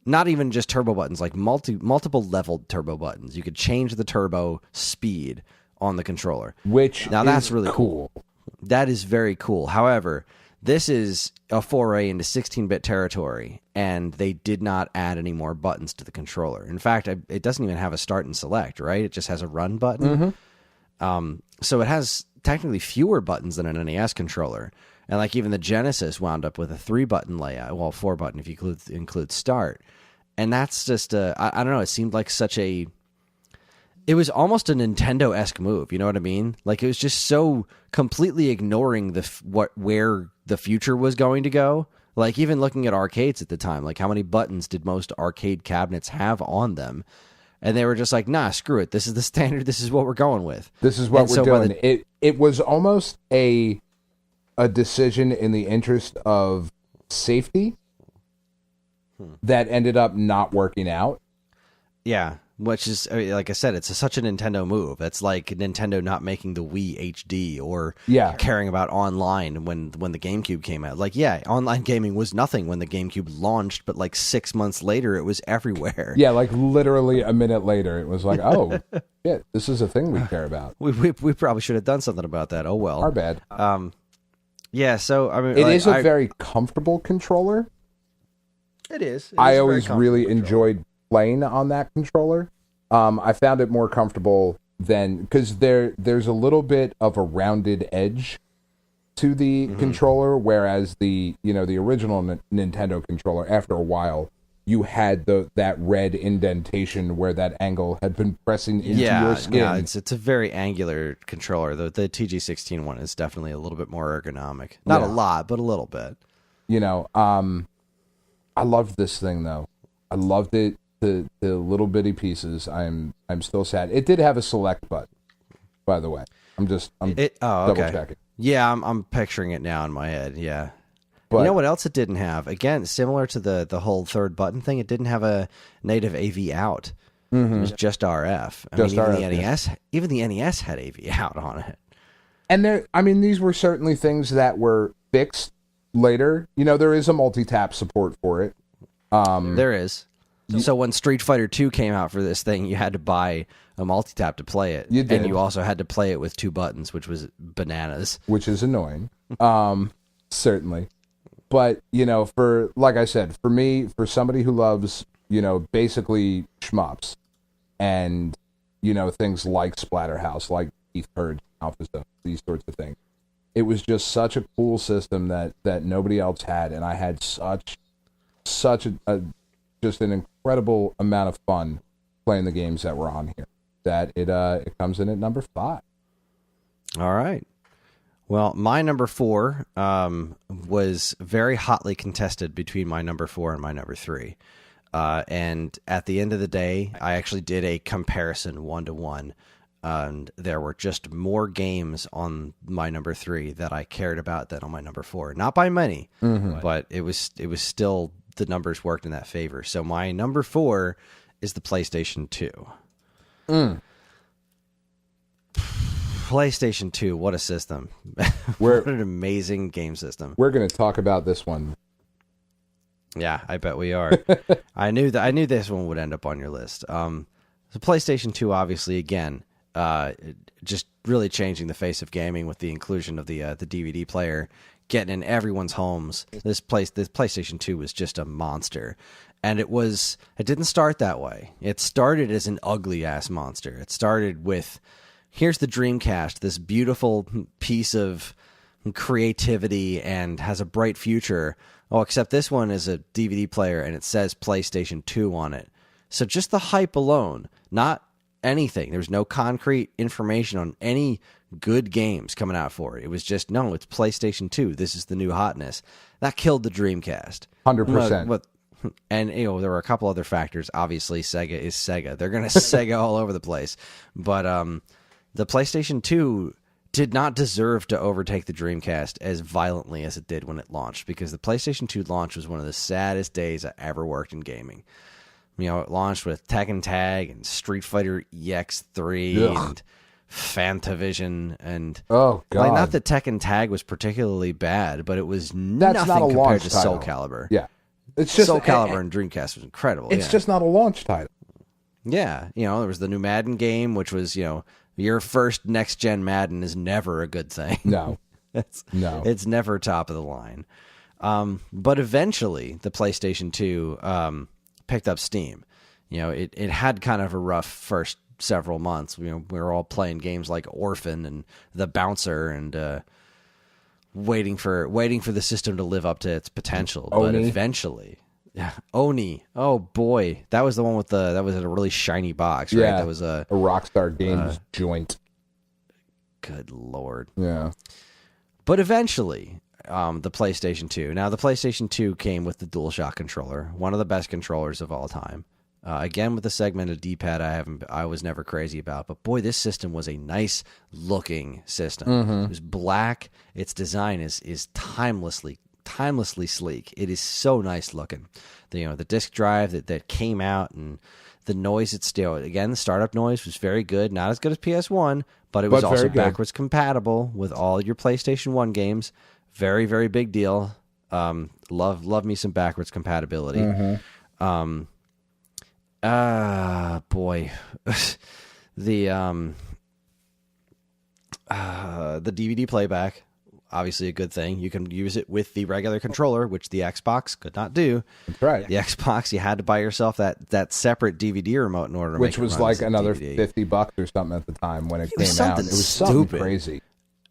Not even just turbo buttons, like multiple leveled turbo buttons. You could change the turbo speed on the controller. That's really cool. That is very cool. However, this is a foray into 16-bit territory, and they did not add any more buttons to the controller. In fact, it doesn't even have a start and select, right? It just has a run button. So it has technically fewer buttons than an NES controller. And like even the Genesis wound up with a 3-button layout. Well, 4-button if you include start. And that's just I don't know. It seemed like it was almost a Nintendo-esque move. You know what I mean? Like it was just so completely ignoring where the future was going to go. Like even looking at arcades at the time, like how many buttons did most arcade cabinets have on them? And they were just like, nah, screw it. This is the standard. This is what we're going with. This is what we're doing. It was almost a decision in the interest of safety that ended up not working out. Yeah, which is, like I said, it's such a Nintendo move. It's like Nintendo not making the Wii HD or caring about online when the GameCube came out. Like, yeah, online gaming was nothing when the GameCube launched, but like 6 months later, it was everywhere. Yeah, like literally a minute later, it was like, oh, yeah, this is a thing we care about. We probably should have done something about that. Oh, well. Our bad. Yeah, so, I mean... It is a very comfortable controller. It is. I always really enjoyed playing on that controller. I found it more comfortable than, because there's a little bit of a rounded edge to the controller, whereas the original Nintendo controller, after a while, you had that red indentation where that angle had been pressing into your skin. Yeah, it's a very angular controller. The TG16 one is definitely a little bit more ergonomic. Not a lot, but a little bit. I loved this thing though. I loved it. The little bitty pieces. I'm still sad. It did have a select button, by the way. I'm double checking. Yeah, I'm picturing it now in my head. Yeah. But, you know what else it didn't have? Again, similar to the whole third button thing, it didn't have a native AV out. It was just RF. Even the NES had AV out on it. And these were certainly things that were fixed later. There is a multi-tap support for it. There is. So when Street Fighter 2 came out for this thing, you had to buy a multi-tap to play it. You did. And you also had to play it with 2 buttons, which was bananas. Which is annoying. Certainly. But, like I said, for me, for somebody who loves, basically shmups and, things like Splatterhouse, like Keith Purge, Alpha Zone, these sorts of things, it was just such a cool system that nobody else had. And I had such just an incredible amount of fun playing the games that were on here, that it comes in at number 5. All right. Well, my number 4 was very hotly contested between my number 4 and my number 3. And at the end of the day, I actually did a comparison 1-to-1. And there were just more games on my number 3 that I cared about than on my number 4. Not by many, but it was still, the numbers worked in that favor. So my number 4 is the PlayStation 2. PlayStation 2, what a system. What an amazing game system. We're going to talk about this one. Yeah, I bet we are. I knew this one would end up on your list. So PlayStation 2, obviously, again, just really changing the face of gaming with the inclusion of the DVD player, getting in everyone's homes. This PlayStation 2 was just a monster. And it didn't start that way. It started as an ugly ass monster. It started with, here's the Dreamcast, this beautiful piece of creativity and has a bright future. Oh, except this one is a DVD player and it says PlayStation 2 on it. So just the hype alone, not anything. There's no concrete information on any good games coming out for it. It was just, no, it's PlayStation 2. This is the new hotness. That killed the Dreamcast. 100%. And there were a couple other factors. Obviously, Sega is Sega. They're going to Sega all over the place. But the PlayStation 2 did not deserve to overtake the Dreamcast as violently as it did when it launched, because the PlayStation 2 launch was one of the saddest days I ever worked in gaming. It launched with Tekken Tag and Street Fighter EX3 and Fantavision and oh god, not that Tekken Tag was particularly bad, but it was not nothing a compared to title. Soul Calibur. Yeah, it's just Soul Calibur and Dreamcast was incredible. It's just not a launch title. Yeah, there was the new Madden game, which was your first next gen Madden is never a good thing. No, it's never top of the line. But eventually, the PlayStation 2 picked up steam. It had kind of a rough first several months. We were all playing games like Orphan and The Bouncer and waiting for the system to live up to its potential. But eventually, Oni. Oh boy, that was the one that was in a really shiny box, right? Yeah, that was a Rockstar Games joint. Good lord. Yeah. But eventually, the PlayStation 2. Now, the PlayStation 2 came with the DualShock controller, one of the best controllers of all time. Again, with the segmented D-pad, I was never crazy about. But boy, this system was a nice looking system. It was black. Its design is timelessly sleek. It is so nice looking. The disk drive that came out and the noise, again, the startup noise was very good. Not as good as PS1, but it was also backwards compatible with all your PlayStation 1 games. Very, very big deal. Love me some backwards compatibility. Boy. the DVD playback. obviously a good thing. You can use it with the regular controller, which the Xbox could not do. That's right. The Xbox, you had to buy yourself that separate DVD remote in order to which make it was run like as a another DVD. $50 or something at the time when it was came out. something It was something stupid. crazy.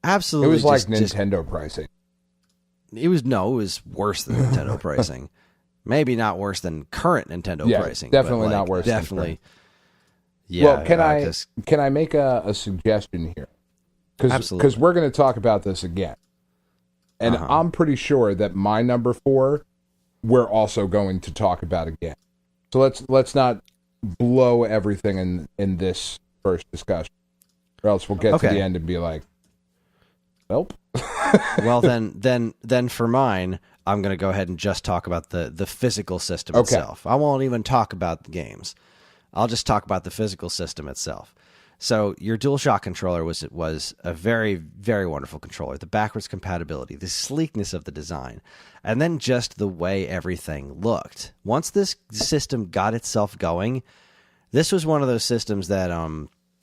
Absolutely. It was like just Nintendo pricing. It was worse than Nintendo pricing. Maybe not worse than current Nintendo pricing. Definitely but not worse. Definitely. Yeah. Well, can I make a suggestion here? Because we're going to talk about this again, and I'm pretty sure that my number 4, we're also going to talk about again. So let's not blow everything in this first discussion, or else we'll get to the end and be like, nope. Well, then for mine, I'm going to go ahead and just talk about the physical system itself. I won't even talk about the games. I'll just talk about the physical system itself. So your DualShock controller was a very, very wonderful controller. The backwards compatibility, the sleekness of the design, and then just the way everything looked. Once this system got itself going, this was one of those systems that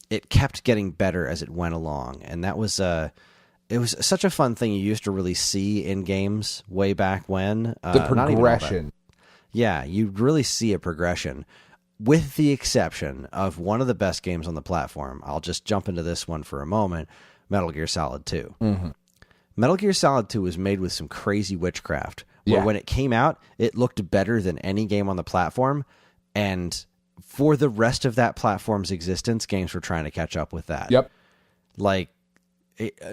it kept getting better as it went along, and that was it was such a fun thing you used to really see in games way back when. The progression. Yeah, you'd really see a progression. With the exception of one of the best games on the platform, I'll just jump into this one for a moment, Metal Gear Solid 2. Mm-hmm. Metal Gear Solid 2 was made with some crazy witchcraft, where when it came out, it looked better than any game on the platform, and for the rest of that platform's existence, games were trying to catch up with that. Yep.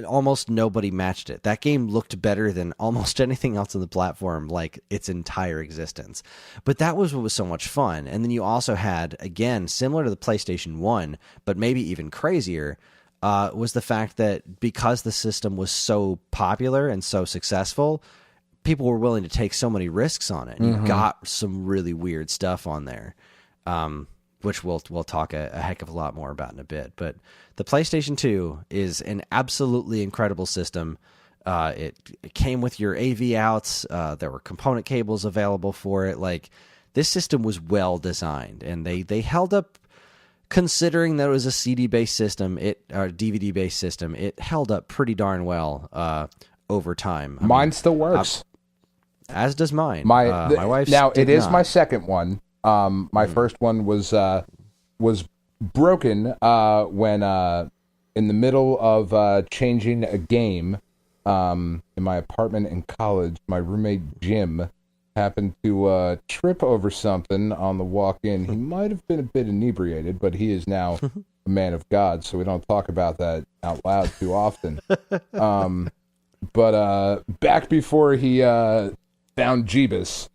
Almost nobody matched it. That game looked better than almost anything else on the platform, like its entire existence. But that was what was so much fun. And then you also had, again, similar to the PlayStation 1, but maybe even crazier, was the fact that because the system was so popular and so successful, people were willing to take so many risks on it. And you got some really weird stuff on there. Which we'll talk a heck of a lot more about in a bit. But the PlayStation 2 is an absolutely incredible system. It came with your AV outs. There were component cables available for it. Like, this system was well designed, and they held up. Considering that it was a CD-based system, or DVD-based system, it held up pretty darn well over time. Mine still works. As does mine. My wife's now did it is not. my second one. My first one was broken when in the middle of changing a game in my apartment in college. My roommate Jim happened to trip over something on the walk-in. He might have been a bit inebriated, but he is now a man of God, so we don't talk about that out loud too often. But back before he found Jeebus,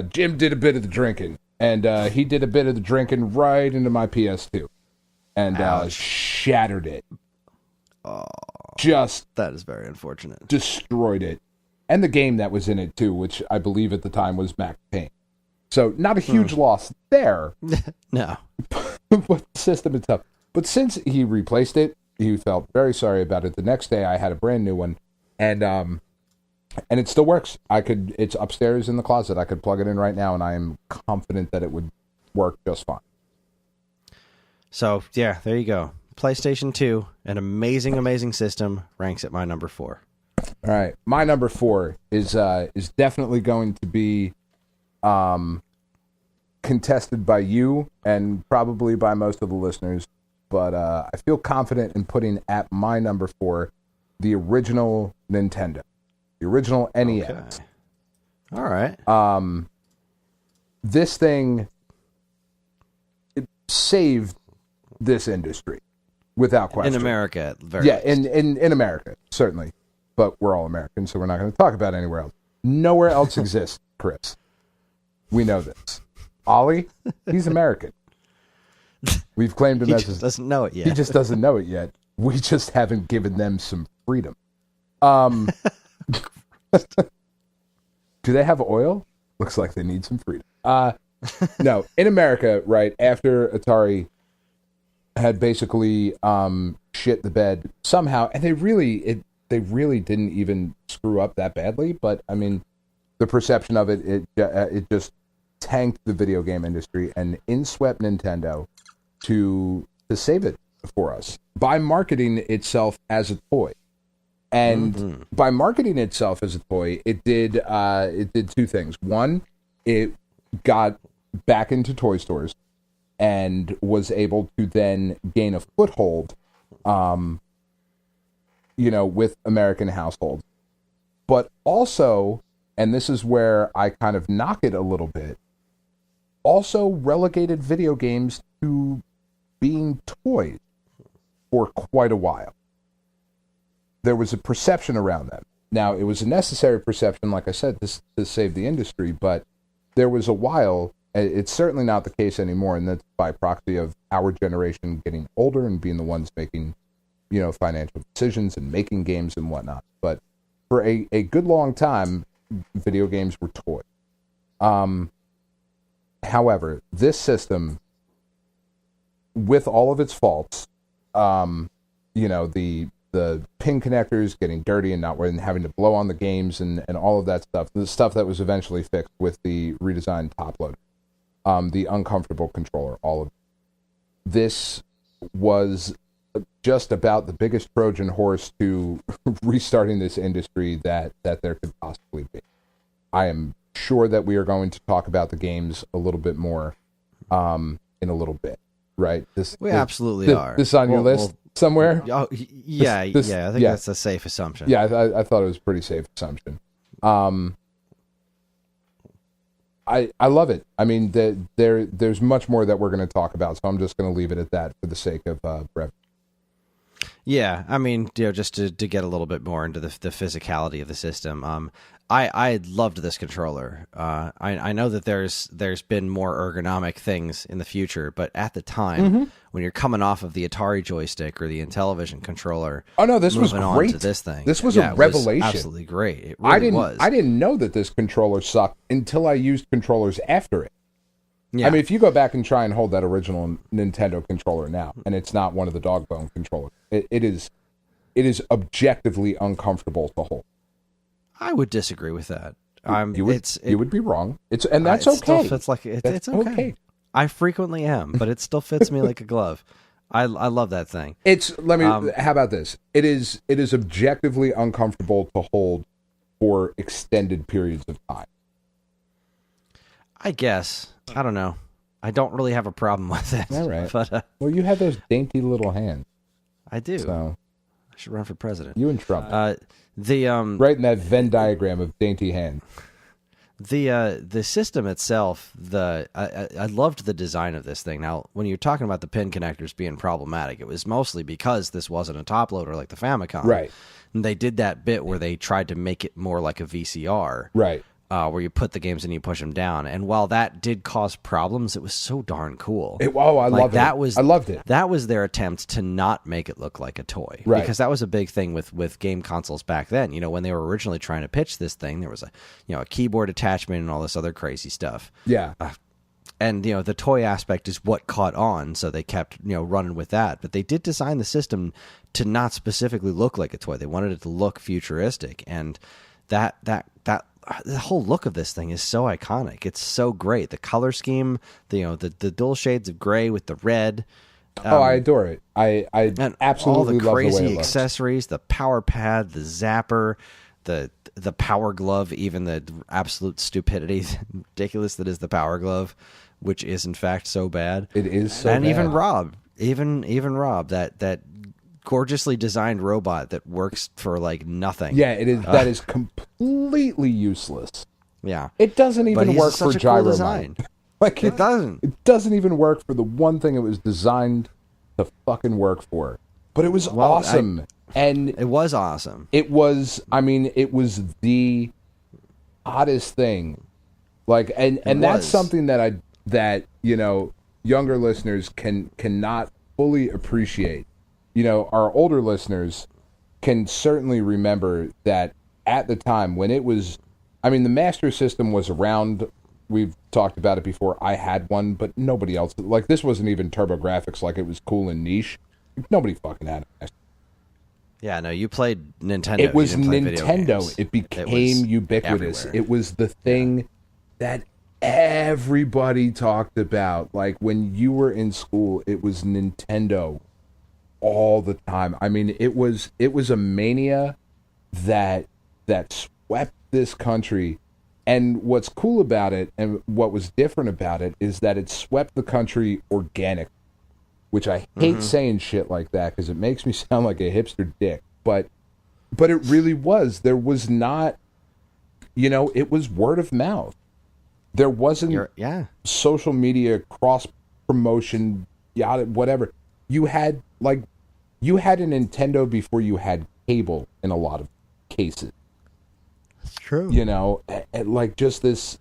Jim did a bit of the drinking. And he did a bit of the drinking right into my PS2 and shattered it. Oh, just that is very unfortunate. Destroyed it. And the game that was in it, too, which I believe at the time was Max Payne. So not a huge loss there. No. But the system itself. But since he replaced it, he felt very sorry about it. The next day I had a brand new one. And it still works. It's upstairs in the closet. I could plug it in right now, and I am confident that it would work just fine. So, yeah, there you go. PlayStation 2, an amazing, amazing system, ranks at my number 4. All right. My number 4 is definitely going to be contested by you and probably by most of the listeners, but I feel confident in putting at my number 4 the original Nintendo. The original NES. Okay. All right. This thing, it saved this industry without question. In America, very yeah, in America, certainly. But we're all Americans, so we're not going to talk about anywhere else. Nowhere else exists, Chris. We know this. Ollie, he's American. We've claimed him he as just doesn't know it yet. He just doesn't know it yet. We just haven't given them some freedom. Do they have oil? Looks like they need some freedom. No, in America, right after Atari had basically shit the bed somehow, and they really didn't even screw up that badly. But I mean, the perception of it just tanked the video game industry, and in-swept Nintendo to save it for us by marketing itself as a toy. And by marketing itself as a toy, it did two things. One, it got back into toy stores and was able to then gain a foothold, with American households. But also, and this is where I kind of knock it a little bit, also relegated video games to being toys for quite a while. There was a perception around them. Now, it was a necessary perception, like I said, to save the industry, but there was a while, it's certainly not the case anymore, and that's by proxy of our generation getting older and being the ones making, financial decisions and making games and whatnot. But for a good long time, video games were toys. However, this system, with all of its faults, the pin connectors getting dirty and having to blow on the games and all of that stuff, the stuff that was eventually fixed with the redesigned top loader, the uncomfortable controller, all of it. This was just about the biggest Trojan horse to restarting this industry that there could possibly be. I am sure that we are going to talk about the games a little bit more in a little bit, right? We absolutely are. This on your list somewhere? Oh, yeah, I think that's a safe assumption. Yeah, I thought it was a pretty safe assumption. I love it. I mean, there's much more that we're going to talk about, so I'm just going to leave it at that for the sake of brevity. Yeah, I mean, just to get a little bit more into the physicality of the system. I loved this controller. I know that there's been more ergonomic things in the future, but at the time, when you're coming off of the Atari joystick or the Intellivision controller, this was great. On to this thing, this was a revelation. Was absolutely great. It really was. I didn't know that this controller sucked until I used controllers after it. Yeah. I mean, if you go back and try and hold that original Nintendo controller now, and it's not one of the dog bone controllers, it is objectively uncomfortable to hold. I would disagree with that. You would be wrong. That's okay. Still fits like it's okay. I frequently am, but it still fits me like a glove. I love that thing. How about this? It is objectively uncomfortable to hold for extended periods of time. I guess. I don't know. I don't really have a problem with it. All right. But, well, you have those dainty little hands. I do. So I should run for president. You and Trump. Right in that Venn diagram of dainty hands. The system itself, I loved the design of this thing. Now, when you're talking about the pin connectors being problematic, it was mostly because this wasn't a top loader like the Famicom. Right. And they did that bit where they tried to make it more like a VCR. Right. Where you put the games in and you push them down. And while that did cause problems, it was so darn cool. I loved it. I loved it. That was their attempt to not make it look like a toy. Right. Because that was a big thing with game consoles back then. When they were originally trying to pitch this thing, there was a keyboard attachment and all this other crazy stuff. Yeah. And the toy aspect is what caught on, so they kept running with that. But they did design the system to not specifically look like a toy. They wanted it to look futuristic, and that the whole look of this thing is so iconic. It's so great. The color scheme, the dual shades of gray with the red. I adore it. I absolutely love the way it looks. All the crazy accessories, the power pad, the zapper, the power glove, even the absolute stupidity, ridiculous that is the power glove, which is in fact so bad. It is so and bad. even Rob, that gorgeously designed robot that works for like nothing. Yeah, it is. That is completely useless. Yeah, it doesn't even work for gyro cool design. Like it doesn't. It doesn't even work for the one thing it was designed to fucking work for. But it was awesome, and it was awesome. It was. I mean, it was the oddest thing. Like, and that's something that younger listeners cannot fully appreciate. Our older listeners can certainly remember that at the time when it was, the Master System was around. We've talked about it before. I had one, but nobody else. Like, this wasn't even TurboGrafx. Like, it was cool and niche. Nobody fucking had it. Yeah, no, you played Nintendo. It was Nintendo. It became ubiquitous. Everywhere. It was the thing that everybody talked about. Like, when you were in school, it was Nintendo all the time. I mean, it was a mania that swept this country. And what's cool about it and what was different about it is that it swept the country organic, which I hate saying shit like that because it makes me sound like a hipster dick. But it really was. There was not, it was word of mouth. There wasn't social media cross promotion, yada, whatever. You had a Nintendo before you had cable in a lot of cases. True. And like just this,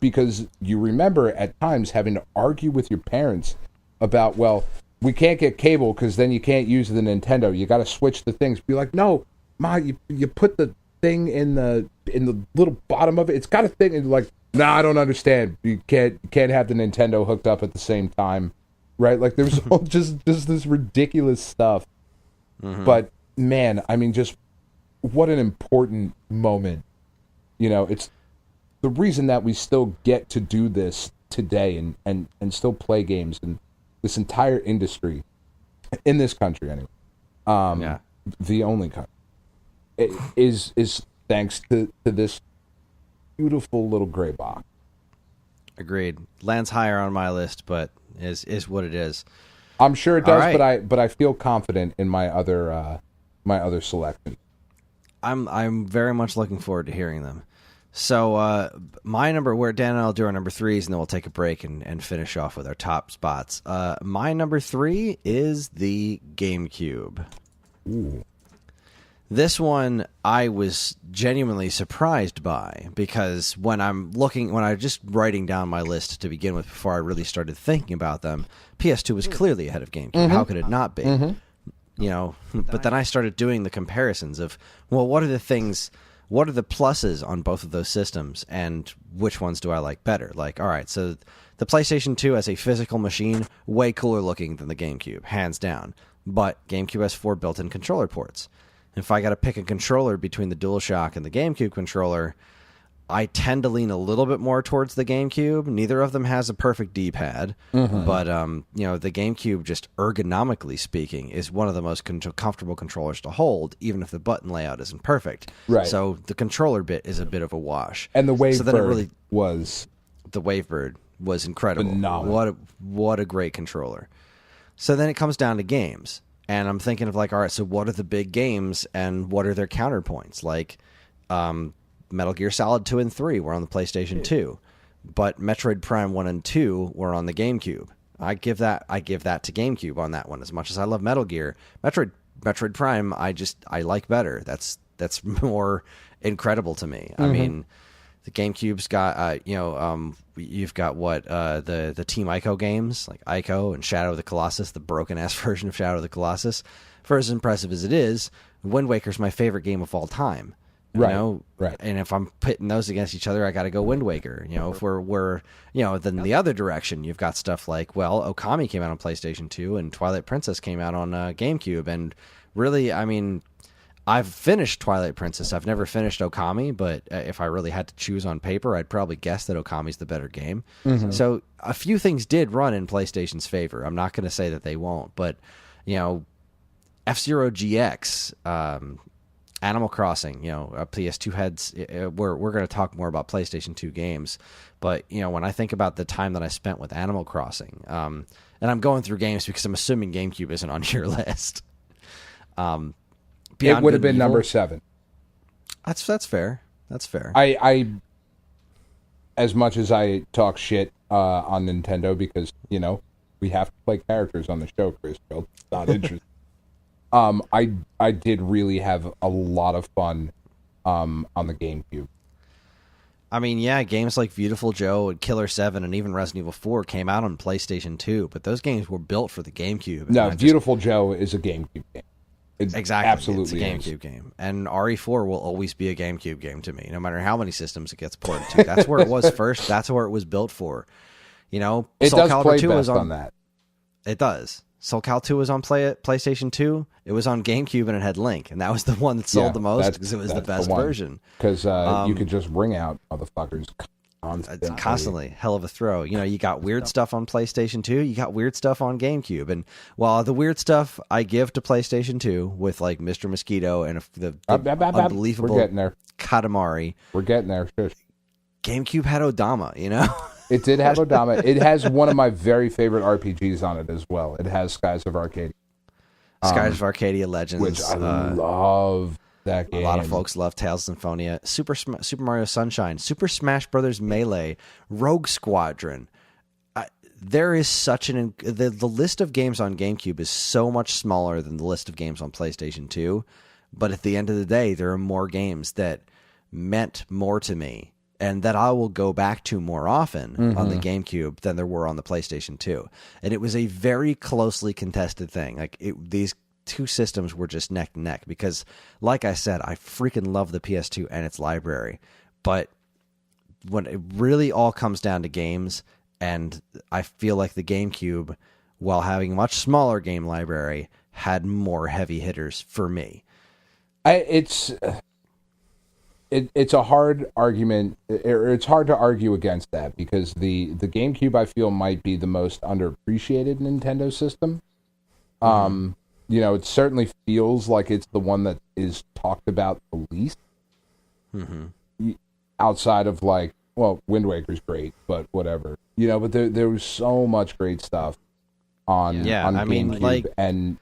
because you remember at times having to argue with your parents about, well, we can't get cable because then you can't use the Nintendo. You got to switch the things. Be like, no, Ma, you put the thing in the little bottom of it. It's got a thing, and like, no, I don't understand. You can't have the Nintendo hooked up at the same time, right? Like there's all just this ridiculous stuff. But man, I mean, just what an important moment. It's the reason that we still get to do this today and still play games and this entire industry in this country anyway. The only country is thanks to this beautiful little gray box. Agreed. Lands higher on my list, but is what it is. I'm sure it does, right. but I feel confident in my other selections. I'm very much looking forward to hearing them. So my number, where Dan and I'll do our number threes, and then we'll take a break and finish off with our top spots. My number 3 is the GameCube. Ooh. This one I was genuinely surprised by, because when I was just writing down my list to begin with before I really started thinking about them, PS2 was clearly ahead of GameCube. How could it not be? But then I started doing the comparisons of, well, what are the pluses on both of those systems, and which ones do I like better? Like, all right, so the PlayStation 2 as a physical machine, way cooler looking than the GameCube, hands down. But GameCube has 4 built-in controller ports. If I got to pick a controller between the DualShock and the GameCube controller, I tend to lean a little bit more towards the GameCube. Neither of them has a perfect D-pad, but the GameCube, just ergonomically speaking, is one of the most comfortable controllers to hold, even if the button layout isn't perfect. Right. So the controller bit is a bit of a wash. And the Wavebird was incredible. Phenomenal. What a great controller. So then it comes down to games, and I'm thinking of like, all right, so what are the big games, and what are their counterpoints? Like, Metal Gear Solid 2 and 3 were on the PlayStation 2, but Metroid Prime 1 and 2 were on the GameCube. I give that to GameCube on that one. As much as I love Metal Gear, Metroid Prime, I like better. That's more incredible to me. I mean, the GameCube's got you've got the Team Ico games, like Ico and Shadow of the Colossus, the broken ass version of Shadow of the Colossus. For as impressive as it is, Wind Waker's my favorite game of all time. Right. And if I'm pitting those against each other, I got to go Wind Waker. If we're then the other direction, you've got stuff like, well, Okami came out on PlayStation 2 and Twilight Princess came out on GameCube. And really, I mean, I've finished Twilight Princess. I've never finished Okami, but if I really had to choose on paper, I'd probably guess that Okami's the better game. So a few things did run in PlayStation's favor. I'm not going to say that they won't, but F-Zero GX, Animal Crossing, PS2 heads. We're going to talk more about PlayStation 2 games, but when I think about the time that I spent with Animal Crossing, and I'm going through games because I'm assuming GameCube isn't on your list. It would have been number 7. That's fair. That's fair. I as much as I talk shit on Nintendo, because we have to play characters on the show, Chris. It's not interesting. I did really have a lot of fun on the GameCube. I mean, yeah, games like Beautiful Joe and Killer 7 and even Resident Evil 4 came out on PlayStation 2, but those games were built for the GameCube. No, Beautiful Joe is a GameCube game. Exactly. Absolutely. It's a GameCube game. And RE4 will always be a GameCube game to me, no matter how many systems it gets ported to. That's where it was first. That's where it was built for. It Soul does Calibur play 2 best on that. It does. Soul Cal 2 was on PlayStation 2. It was on GameCube, and it had Link, and that was the one that sold the most because it was the best version. Because you could just ring out motherfuckers It's constantly hell of a throw. You know, you got weird stuff on PlayStation 2, you got weird stuff on GameCube, and while the weird stuff I give to PlayStation 2 with like Mr. Mosquito and the unbelievable We're getting there. Katamari, We're getting there. Shush. GameCube had Odama, you know? It did have Odama. It has one of my very favorite RPGs on it as well. It has Skies of Arcadia. Skies of Arcadia Legends. Which I love that game. A lot of folks love Tales of Symphonia. Super Mario Sunshine. Super Smash Brothers Melee. Rogue Squadron. There is such the list of games on GameCube is so much smaller than the list of games on PlayStation 2. But at the end of the day, there are more games that meant more to me and that I will go back to more often on the GameCube than there were on the PlayStation 2. And it was a very closely contested thing. Like these two systems were just neck and neck because, like I said, I freaking love the PS2 and its library. But when it really all comes down to games, and I feel like the GameCube, while having a much smaller game library, had more heavy hitters for me. It's a hard argument. It's hard to argue against that because the GameCube I feel might be the most underappreciated Nintendo system. You know, it certainly feels like it's the one that is talked about the least. Outside of like, well, Wind Waker's great, but whatever. You know, but there was so much great stuff on GameCube, and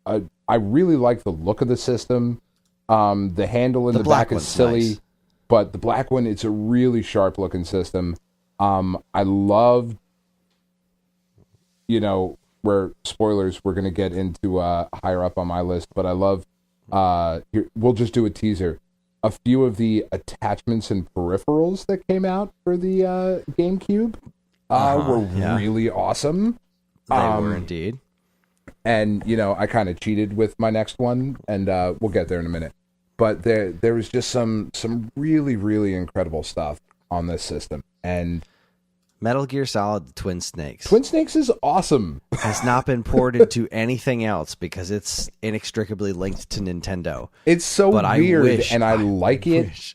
I really like the look of the system. The handle in the back is silly, nice. But the black one, it's a really sharp looking system. I love, you know, where spoilers we're going to get into higher up on my list, but I love, we'll just do a teaser. A few of the attachments and peripherals that came out for the GameCube were really awesome. They were indeed. And, you know, I kind of cheated with my next one, and we'll get there in a minute. But there was just some really, really incredible stuff on this system. And Metal Gear Solid Twin Snakes. Twin Snakes is awesome. Has not been ported to anything else because it's inextricably linked to Nintendo. It's so weird, and I like it.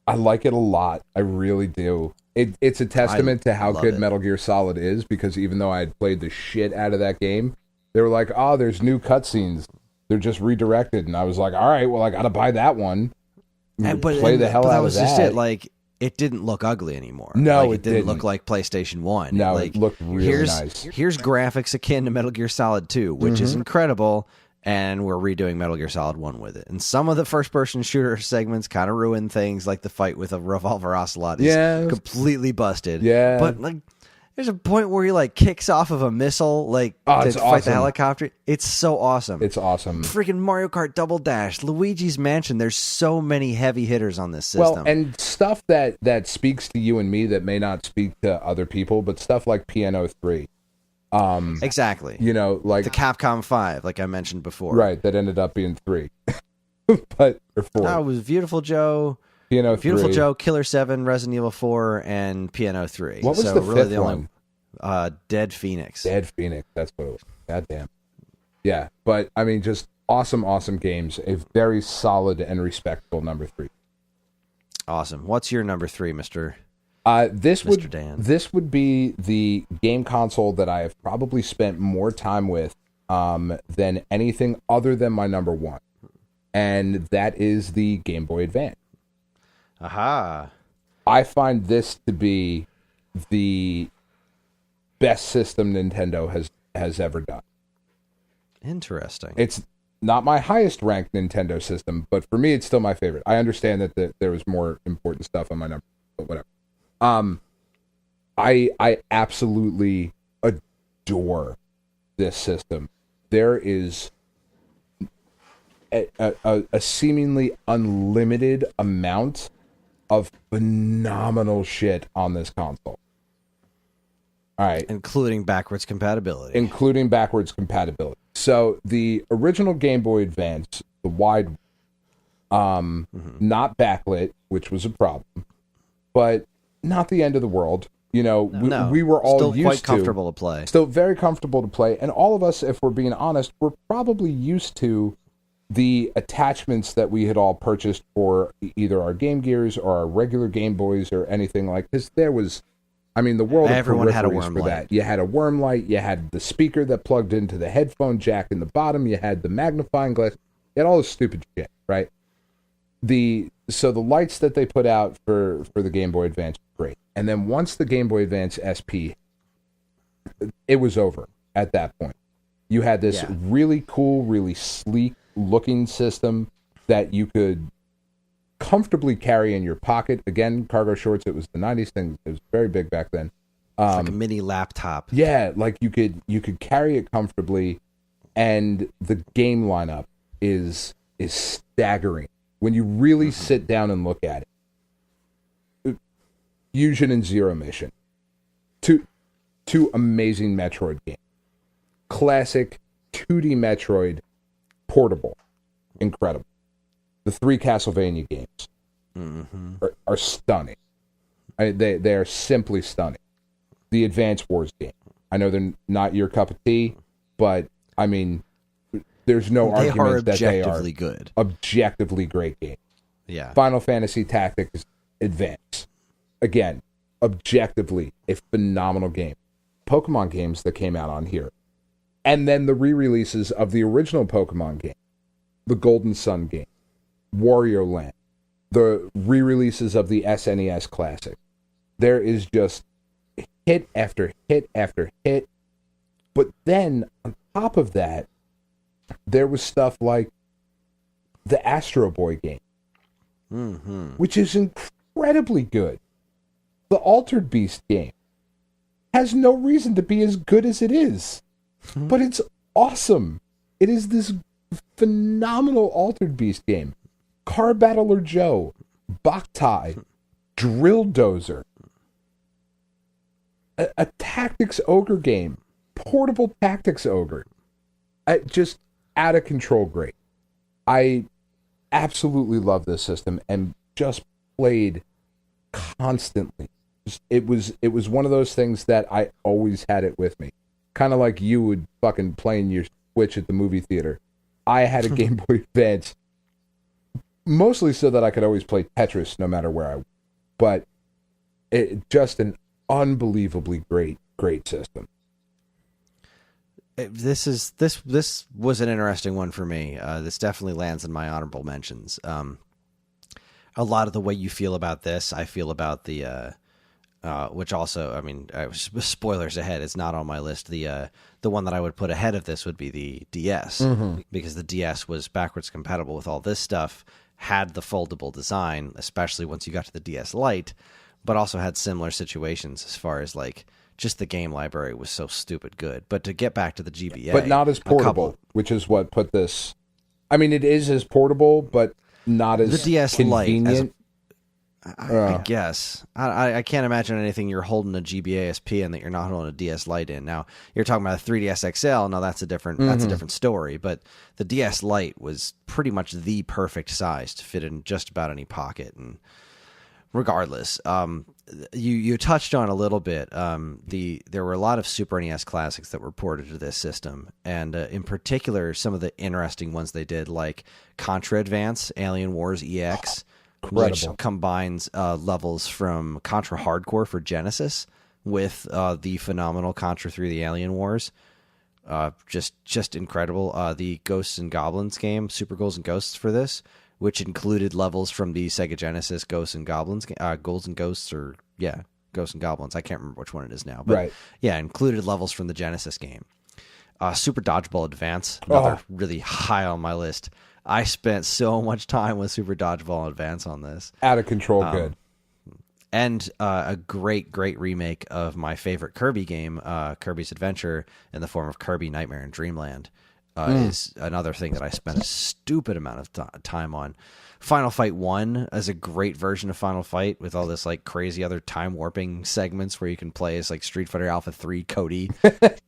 I like it a lot. I really do. It's a testament to how good Metal Gear Solid is, because even though I had played the shit out of that game, they were like, oh, there's new cutscenes. They're just redirected. And I was like, all right, well, I got to buy that one. Play the hell out of that. That was just it. Like, it didn't look ugly anymore. No, like, it didn't look like PlayStation 1. No, like, it looked really nice. Here's graphics akin to Metal Gear Solid 2, which is incredible, and we're redoing Metal Gear Solid 1 with it. And some of the first-person shooter segments kind of ruin things, like the fight with a revolver ocelot is completely busted. Yeah. But, like, there's a point where he, like, kicks off of a missile, like, to fight the helicopter. It's so awesome. It's awesome. Freaking Mario Kart Double Dash, Luigi's Mansion. There's so many heavy hitters on this system. Well, and stuff that speaks to you and me that may not speak to other people, but stuff like Piano 3. Exactly. You know, like the Capcom 5, like I mentioned before. Right, that ended up being 3. Or 4. No, it was Beautiful Joe, Piano 3. Beautiful Joe, Killer 7, Resident Evil 4, and Piano 3. What was the fifth one? Dead Phoenix. Dead Phoenix, that's what it was. Goddamn. Yeah, but I mean, just awesome games. A very solid and respectable number 3. Awesome. What's your number 3, Mr. This Dan? This would be the game console that I have probably spent more time with than anything other than my number 1. And that is the Game Boy Advance. Aha. I find this to be the best system Nintendo has ever done. Interesting. It's not my highest ranked Nintendo system, but for me, it's still my favorite. I understand that there was more important stuff on my number, but whatever. I absolutely adore this system. There is a seemingly unlimited amount of phenomenal shit on this console. All right. Including backwards compatibility. So the original Game Boy Advance, the wide, not backlit, which was a problem, but not the end of the world. You know, we were all still used quite comfortable to play. Still very comfortable to play. And all of us, if we're being honest, we're probably used to the attachments that we had all purchased for either our Game Gears or our regular Game Boys or anything like this, there was, I mean, the world Everyone of had a peripheries worm for light. that. You had a worm light, you had the speaker that plugged into the headphone jack in the bottom, you had the magnifying glass, you had all this stupid shit, right? So the lights that they put out for the Game Boy Advance were great. And then once the Game Boy Advance SP, it was over at that point. You had this really cool, really sleek looking system that you could comfortably carry in your pocket. Again, cargo shorts, it was the 90s thing. It was very big back then. It's like a mini laptop. Yeah, like you could carry it comfortably, and the game lineup is staggering. When you really sit down and look at it. Fusion and Zero Mission. Two amazing Metroid games. Classic 2D Metroid, portable, incredible. The 3 Castlevania games are stunning. They are simply stunning. The Advance Wars game. I know they're not your cup of tea, but I mean, there's no argument that they are good. Objectively great games. Yeah. Final Fantasy Tactics Advance. Again, objectively a phenomenal game. Pokemon games that came out on here. And then the re-releases of the original Pokemon game. The Golden Sun game. Wario Land. The re-releases of the SNES Classic. There is just hit after hit after hit. But then, on top of that, there was stuff like the Astro Boy game. Which is incredibly good. The Altered Beast game has no reason to be as good as it is. But it's awesome. It is this phenomenal Altered Beast game. Car Battler Joe, Boktai, Drill Dozer, a Tactics Ogre game, portable Tactics Ogre. Just out of control great. I absolutely love this system and just played constantly. It was one of those things that I always had it with me. Kind of like you would fucking playing your Switch at the movie theater. I had a Game Boy Advance mostly so that I could always play Tetris no matter where I was. But it just an unbelievably great system. This was an interesting one for me. This definitely lands in my honorable mentions. A lot of the way you feel about this, I feel about the which also, I mean, spoilers ahead, it's not on my list. The one that I would put ahead of this would be the DS, because the DS was backwards compatible with all this stuff, had the foldable design, especially once you got to the DS Lite, but also had similar situations as far as like just the game library was so stupid good. But to get back to the GBA, but not as portable, which is what put this. I mean, it is as portable, but not as the DS convenient. Lite. I guess I can't imagine anything you're holding a GBA SP in that you're not holding a DS Lite in. Now you're talking about a 3DS XL. Now that's a different story. But the DS Lite was pretty much the perfect size to fit in just about any pocket. And regardless, you touched on a little bit. There were a lot of Super NES classics that were ported to this system, and in particular, some of the interesting ones they did, like Contra Advance, Alien Wars EX. Incredible. Which combines levels from Contra Hardcore for Genesis with the phenomenal Contra 3: The Alien Wars. Just incredible. The Ghosts and Goblins game, Super Ghouls and Ghosts for this, which included levels from the Sega Genesis Ghosts and Goblins, Ghouls and Ghosts, or Ghosts and Goblins. I can't remember which one it is now, but right. Yeah, included levels from the Genesis game. Super Dodgeball Advance, another really high on my list. I spent so much time with Super Dodgeball Advance on this. Out of control good. And a great remake of my favorite Kirby game, Kirby's Adventure, in the form of Kirby Nightmare in Dreamland, is another thing that I spent a stupid amount of time on. Final Fight 1 is a great version of Final Fight with all this like crazy other time warping segments where you can play as like Street Fighter Alpha 3 Cody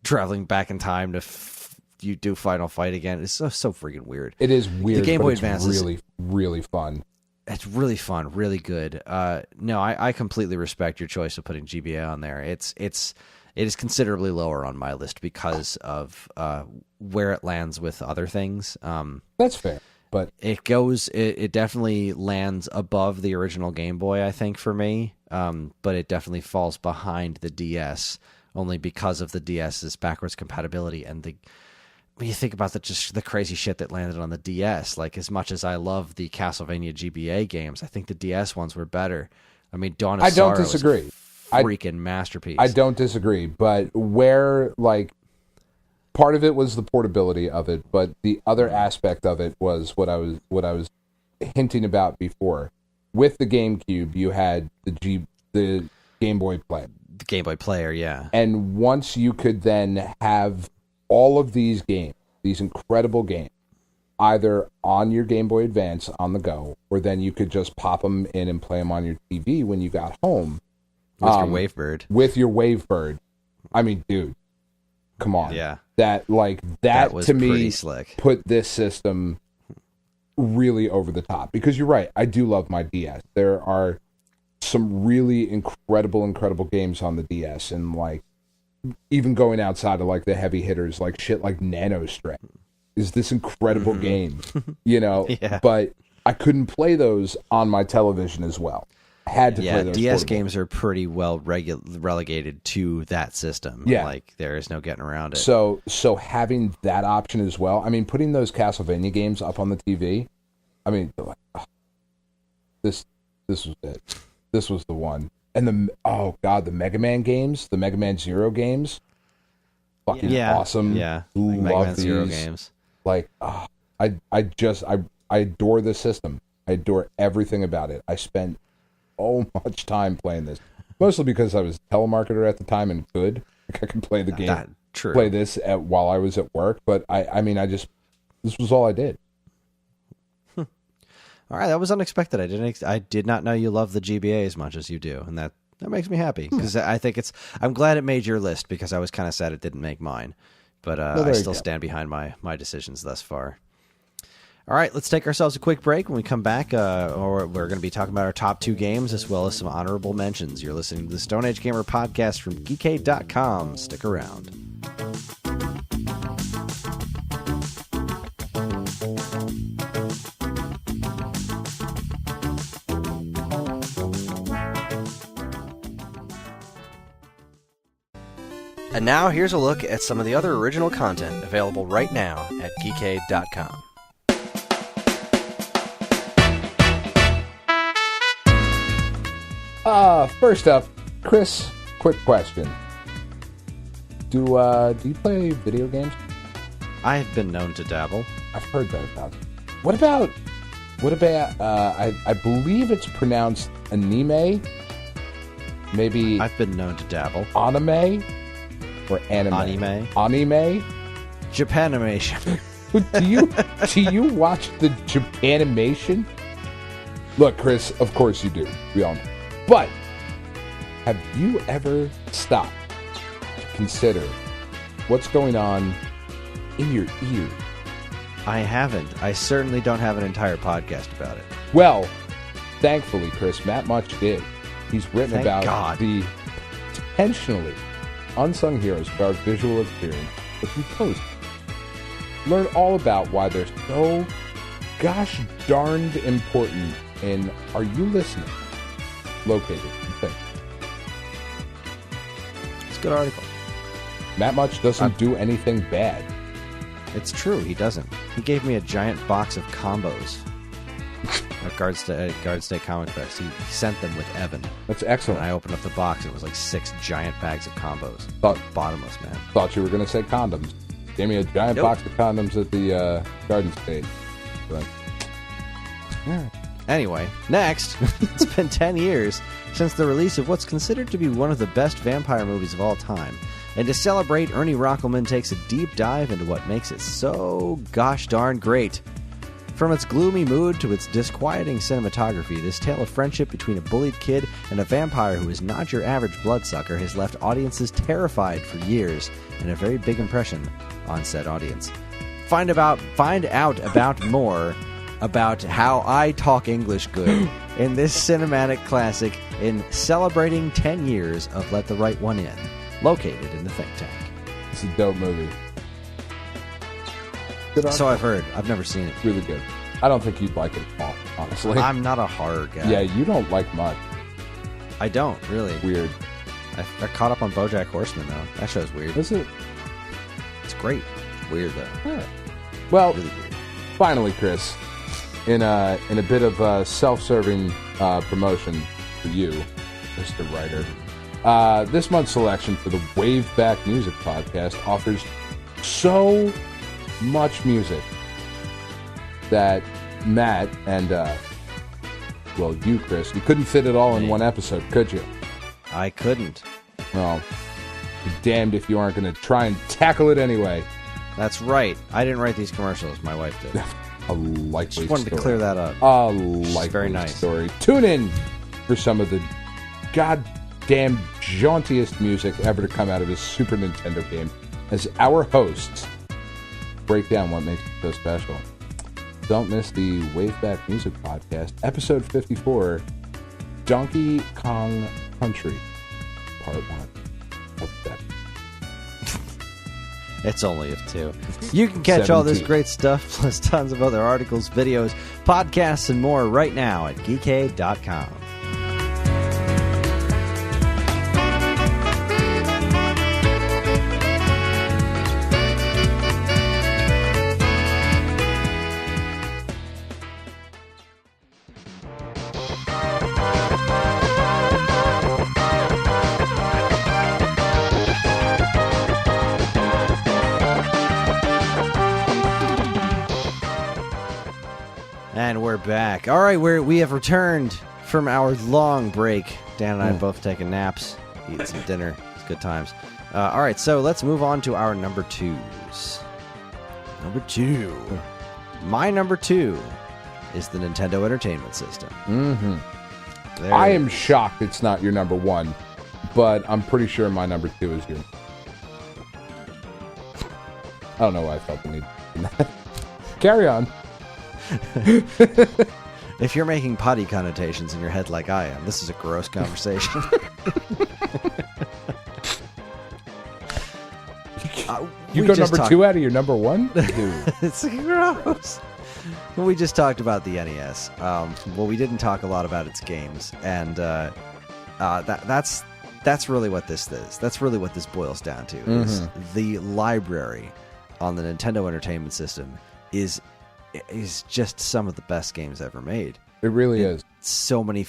traveling back in time to you do Final Fight again. It's so freaking weird. It is weird. The Game Boy it's Advance really fun. It's really fun, really good. No, I completely respect your choice of putting GBA on there. It's it is considerably lower on my list because of where it lands with other things. That's fair, but it definitely lands above the original Game Boy, I think, for me. But it definitely falls behind the DS only because of the DS's backwards compatibility and when you think about just the crazy shit that landed on the DS, like as much as I love the Castlevania GBA games, I think the DS ones were better. I mean, Dawn of Sorrow is a freaking masterpiece. I don't disagree, but where like part of it was the portability of it, but the other aspect of it was what I was hinting about before. With the GameCube, you had the Game Boy Player. The Game Boy Player, yeah. And once you could then have all of these games, these incredible games, either on your Game Boy Advance on the go, or then you could just pop them in and play them on your TV when you got home. With your Wavebird. With your Wavebird. I mean, dude, come on. Yeah. That was to me pretty slick. Put this system really over the top. Because you're right, I do love my DS. There are some really incredible games on the DS, and like even going outside of like the heavy hitters, like shit like Nano Strength is this incredible game, you know? Yeah. But I couldn't play those on my television as well. I had to play those. DS games are pretty well relegated to that system. Yeah. Like there is no getting around it. So having that option as well. I mean, putting those Castlevania games up on the TV. I mean, like, this was it. This was the one. And the Mega Man games, the Mega Man Zero games, fucking awesome. Yeah, love Mega Man these Zero games. Like, I adore this system. I adore everything about it. I spent so much time playing this, mostly because I was a telemarketer at the time and could play the game, play this while I was at work. But I mean, this was all I did. All right, that was unexpected. I did not know you love the GBA as much as you do, and that makes me happy because I think I'm glad it made your list because I was kind of sad it didn't make mine, but I still stand behind my decisions thus far. All right, let's take ourselves a quick break. When we come back, we're going to be talking about our top 2 games as well as some honorable mentions. You're listening to the Stone Age Gamer podcast from Geekade.com. Stick around. And now, here's a look at some of the other original content available right now at Geekade.com. First up, Kris, quick question. Do you play video games? I have been known to dabble. I've heard that about it. What about I believe it's pronounced anime? Maybe I've been known to dabble. Anime? Or anime? Anime? Japanimation. Do you watch the Japanimation? Look, Kris, of course you do. We all know. But have you ever stopped to consider what's going on in your ear? I haven't. I certainly don't have an entire podcast about it. Well, thankfully, Kris, Matt Much did. He's written about the intentionally unsung heroes of our visual experience that we post. Learn all about why they're so gosh darned important in Are You Listening? Located in Finland. It's a good article. Matt Much doesn't do anything bad. It's true, he doesn't. He gave me a giant box of combos at Garden State Comic Fest. He sent them with Evan. That's excellent. And I opened up the box. It was like 6 giant bags of combos. Bottomless, man. Thought you were going to say condoms. Gave me a giant box of condoms at the Garden State. But, yeah. Anyway, next, it's been 10 years since the release of what's considered to be one of the best vampire movies of all time. And to celebrate, Ernie Rockelman takes a deep dive into what makes it so gosh darn great. From its gloomy mood to its disquieting cinematography, this tale of friendship between a bullied kid and a vampire who is not your average bloodsucker has left audiences terrified for years and a very big impression on said audience. Find out about more about how I talk English good in this cinematic classic in celebrating 10 years of Let the Right One In. located in the think tank. It's a dope movie. Good on So I've heard. I've never seen it. really good. I don't think you'd like it at all, honestly. I'm not a horror guy. Yeah, you don't like much. I don't, really. Weird. I caught up on BoJack Horseman, though. That show's weird. Is it? It's great. It's weird, though. Yeah. Well, Really weird. finally, Chris, in a bit of self-serving promotion for you, Mr. Writer, this month's selection for the Wave Back Music Podcast offers so much music that Matt and, well, you, Chris, you couldn't fit it all in one episode, could you? I couldn't. Well, be damned if you aren't going to try and tackle it anyway. That's right. I didn't write these commercials. My wife did. A likely Just wanted story. to clear that up. A likely very nice. story. Tune in for some of the goddamn jauntiest music ever to come out of a Super Nintendo game as our hosts break down what makes it so special. Don't miss the Waveback Music Podcast, episode 54, Donkey Kong Country, part 1 of that. It's only if two. You can catch all this 17. great stuff, plus tons of other articles, videos, podcasts, and more right now at geekade.com. And we're back. All right, we have returned from our long break. Dan and I have both taken naps, eaten some dinner. It's good times. All right, so let's move on to our number twos. Number two. My number two is the Nintendo Entertainment System. Mm-hmm. I am shocked it's not your number one, but I'm pretty sure my number two is your. I don't know why I felt the need. Carry on. If you're making potty connotations in your head like I am, this is a gross conversation. You go number two out of your number one? Dude. It's gross. We just talked about the NES. Well, we didn't talk a lot about its games, and that's really what this is. That's really what this boils down to. Is the library on the Nintendo Entertainment System is just some of the best games ever made. It really is. So many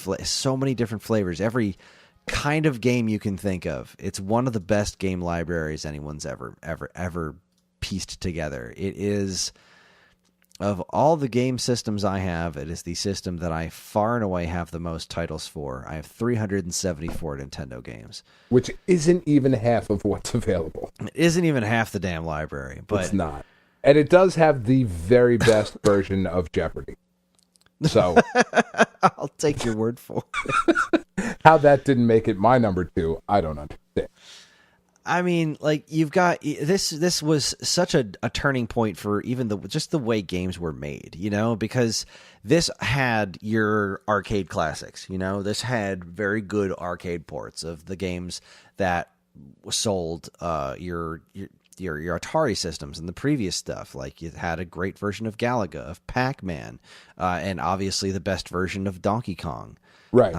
different flavors. Every kind of game you can think of. It's one of the best game libraries anyone's ever pieced together. It is, of all the game systems I have, it is the system that I far and away have the most titles for. I have 374 Nintendo games. Which isn't even half of what's available. It isn't even half the damn library. But it's not. And it does have the very best version of Jeopardy. So I'll take your word for it. How that didn't make it my number two, I don't understand. I mean, like, you've got this was such a turning point for even just the way games were made, you know, because this had your arcade classics, you know, this had very good arcade ports of the games that sold your Atari systems and the previous stuff. Like, you had a great version of Galaga, of Pac-Man, and obviously the best version of Donkey Kong. Right.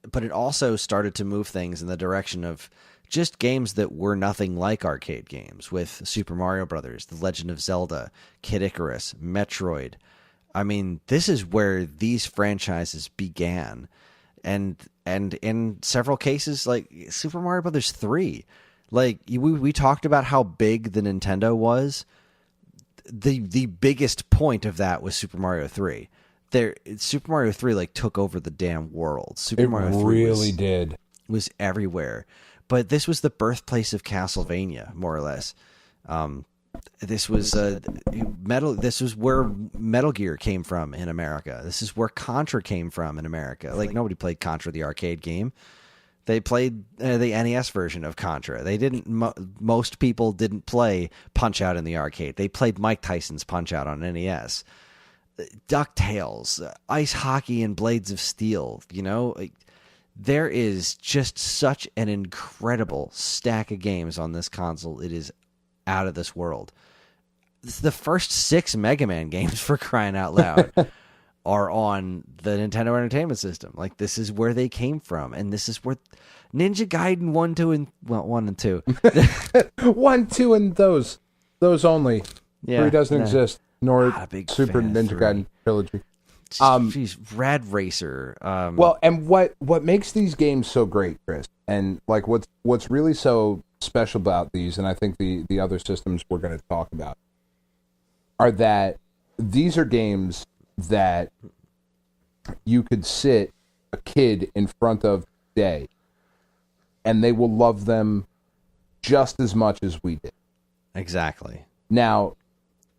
But it also started to move things in the direction of just games that were nothing like arcade games, with Super Mario Brothers, The Legend of Zelda, Kid Icarus, Metroid. I mean, this is where these franchises began. And in several cases, like Super Mario Brothers 3, like we talked about how big the Nintendo was. The biggest point of that was Super Mario 3. Super Mario 3 like took over the damn world. Super Mario 3 really was everywhere. But this was the birthplace of Castlevania, more or less. This was This was where Metal Gear came from in America. This is where Contra came from in America. Like, nobody played Contra, the arcade game. They played the NES version of Contra. They didn't. Most people didn't play Punch Out in the arcade. They played Mike Tyson's Punch Out on NES. DuckTales, Ice Hockey, and Blades of Steel. You know, there is just such an incredible stack of games on this console. It is out of this world. The first 6 Mega Man games, for crying out loud, are on the Nintendo Entertainment System. Like, this is where they came from, and this is where Ninja Gaiden 1, 2, and 1 and 2. 1, 2, and those only. Yeah, 3 doesn't exist, nor not a big Super fan of Ninja 3. Gaiden trilogy. Jeez, Rad Racer. Well, and what makes these games so great, Chris, and like what's really so special about these, and I think the other systems we're going to talk about, are that these are games that you could sit a kid in front of today, and they will love them just as much as we did. Exactly. Now,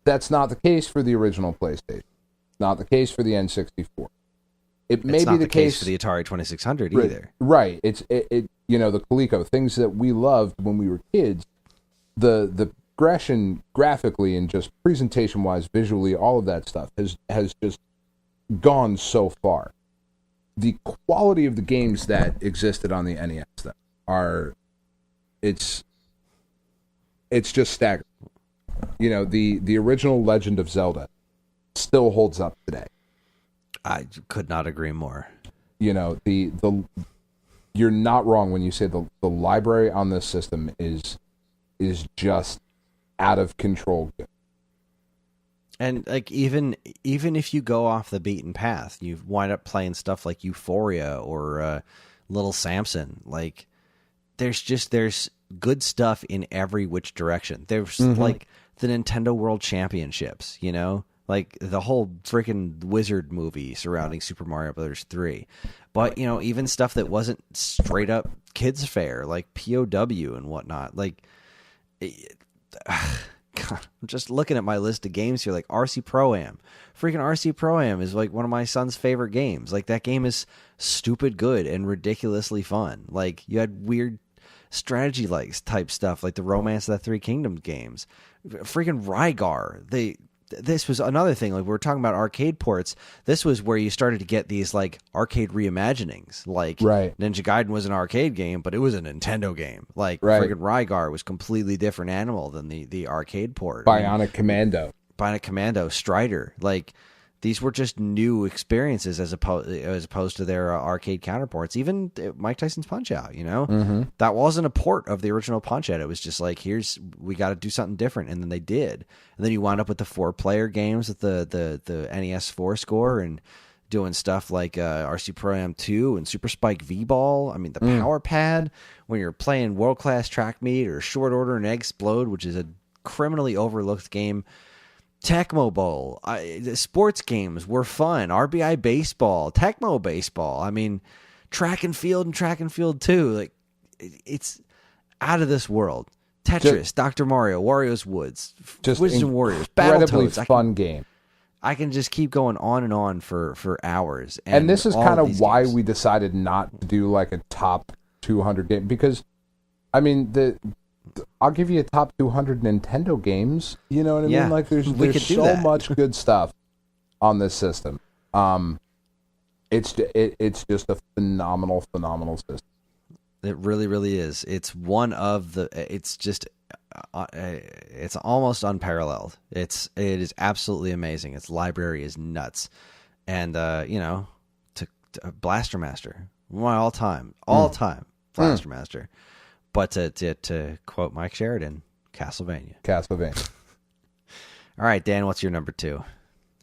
that's not the case for the original PlayStation. Not the case for the N64. It may It's be not the case case for the Atari 2600 either. Right. It's the Coleco, things that we loved when we were kids. The progression graphically and just presentation wise, visually, all of that stuff has just gone so far. The quality of the games that existed on the NES though, it's just staggering. The original Legend of Zelda still holds up today. I could not agree more. The you're not wrong when you say the library on this system is just out of control. And like even if you go off the beaten path, you wind up playing stuff like Euphoria or Little Samson. Like there's good stuff in every which direction. There's like the Nintendo World Championships, like the whole freaking Wizard movie surrounding Super Mario Brothers 3. But, even stuff that wasn't straight up kids fair, like POW and whatnot. Like, God, I'm just looking at my list of games here, like RC Pro-Am. Freaking RC Pro-Am is like one of my son's favorite games. Like, that game is stupid good and ridiculously fun. Like, you had weird strategy like type stuff, like the Romance of the Three Kingdoms games. Freaking Rygar. This was another thing. Like, we were talking about arcade ports. This was where you started to get these like arcade reimaginings. Like, Ninja Gaiden was an arcade game, but it was a Nintendo game. Like, freaking Rygar was completely different animal than the arcade port. Bionic Commando, Strider. Like, these were just new experiences as opposed to their arcade counterparts. Even Mike Tyson's Punch-Out, that wasn't a port of the original Punch-Out. It was just like, we got to do something different, and then they did. And then you wound up with the 4-player games with the NES 4 score and doing stuff like RC Pro-Am 2 and Super Spike V-Ball. I mean, the Power Pad when you're playing World Class Track Meet or Short Order and Explode, which is a criminally overlooked game. Tecmo Bowl, the sports games were fun. RBI Baseball, Tecmo Baseball. I mean, Track and Field 2. Like, it's out of this world. Tetris, Dr. Mario, Wario's Woods, Wizards and Warriors, Battletoads. Fun game. I can just keep going on and on for hours. And this is kind of why games. we decided not to do like a top 200 game, because, I mean, I'll give you a top 200 Nintendo games. You know what I mean? Like, there's so much good stuff on this system. It's just a phenomenal system. It really, really is. It's one of the. It's just. It's almost unparalleled. It is absolutely amazing. Its library is nuts, and to Blaster Master, my all time Blaster Master. But to quote Mike Sheridan, Castlevania. All right, Dan, what's your number 2?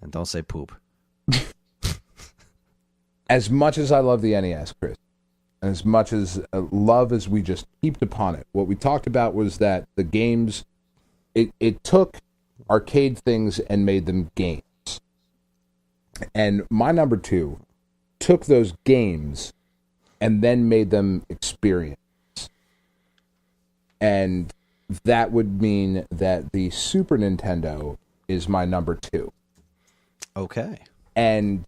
And don't say poop. As much as I love the NES, Chris, and as much as love as we just heaped upon it, what we talked about was that the games, it took arcade things and made them games. And my number 2 took those games and then made them experience. And that would mean that the Super Nintendo is my number 2. Okay. And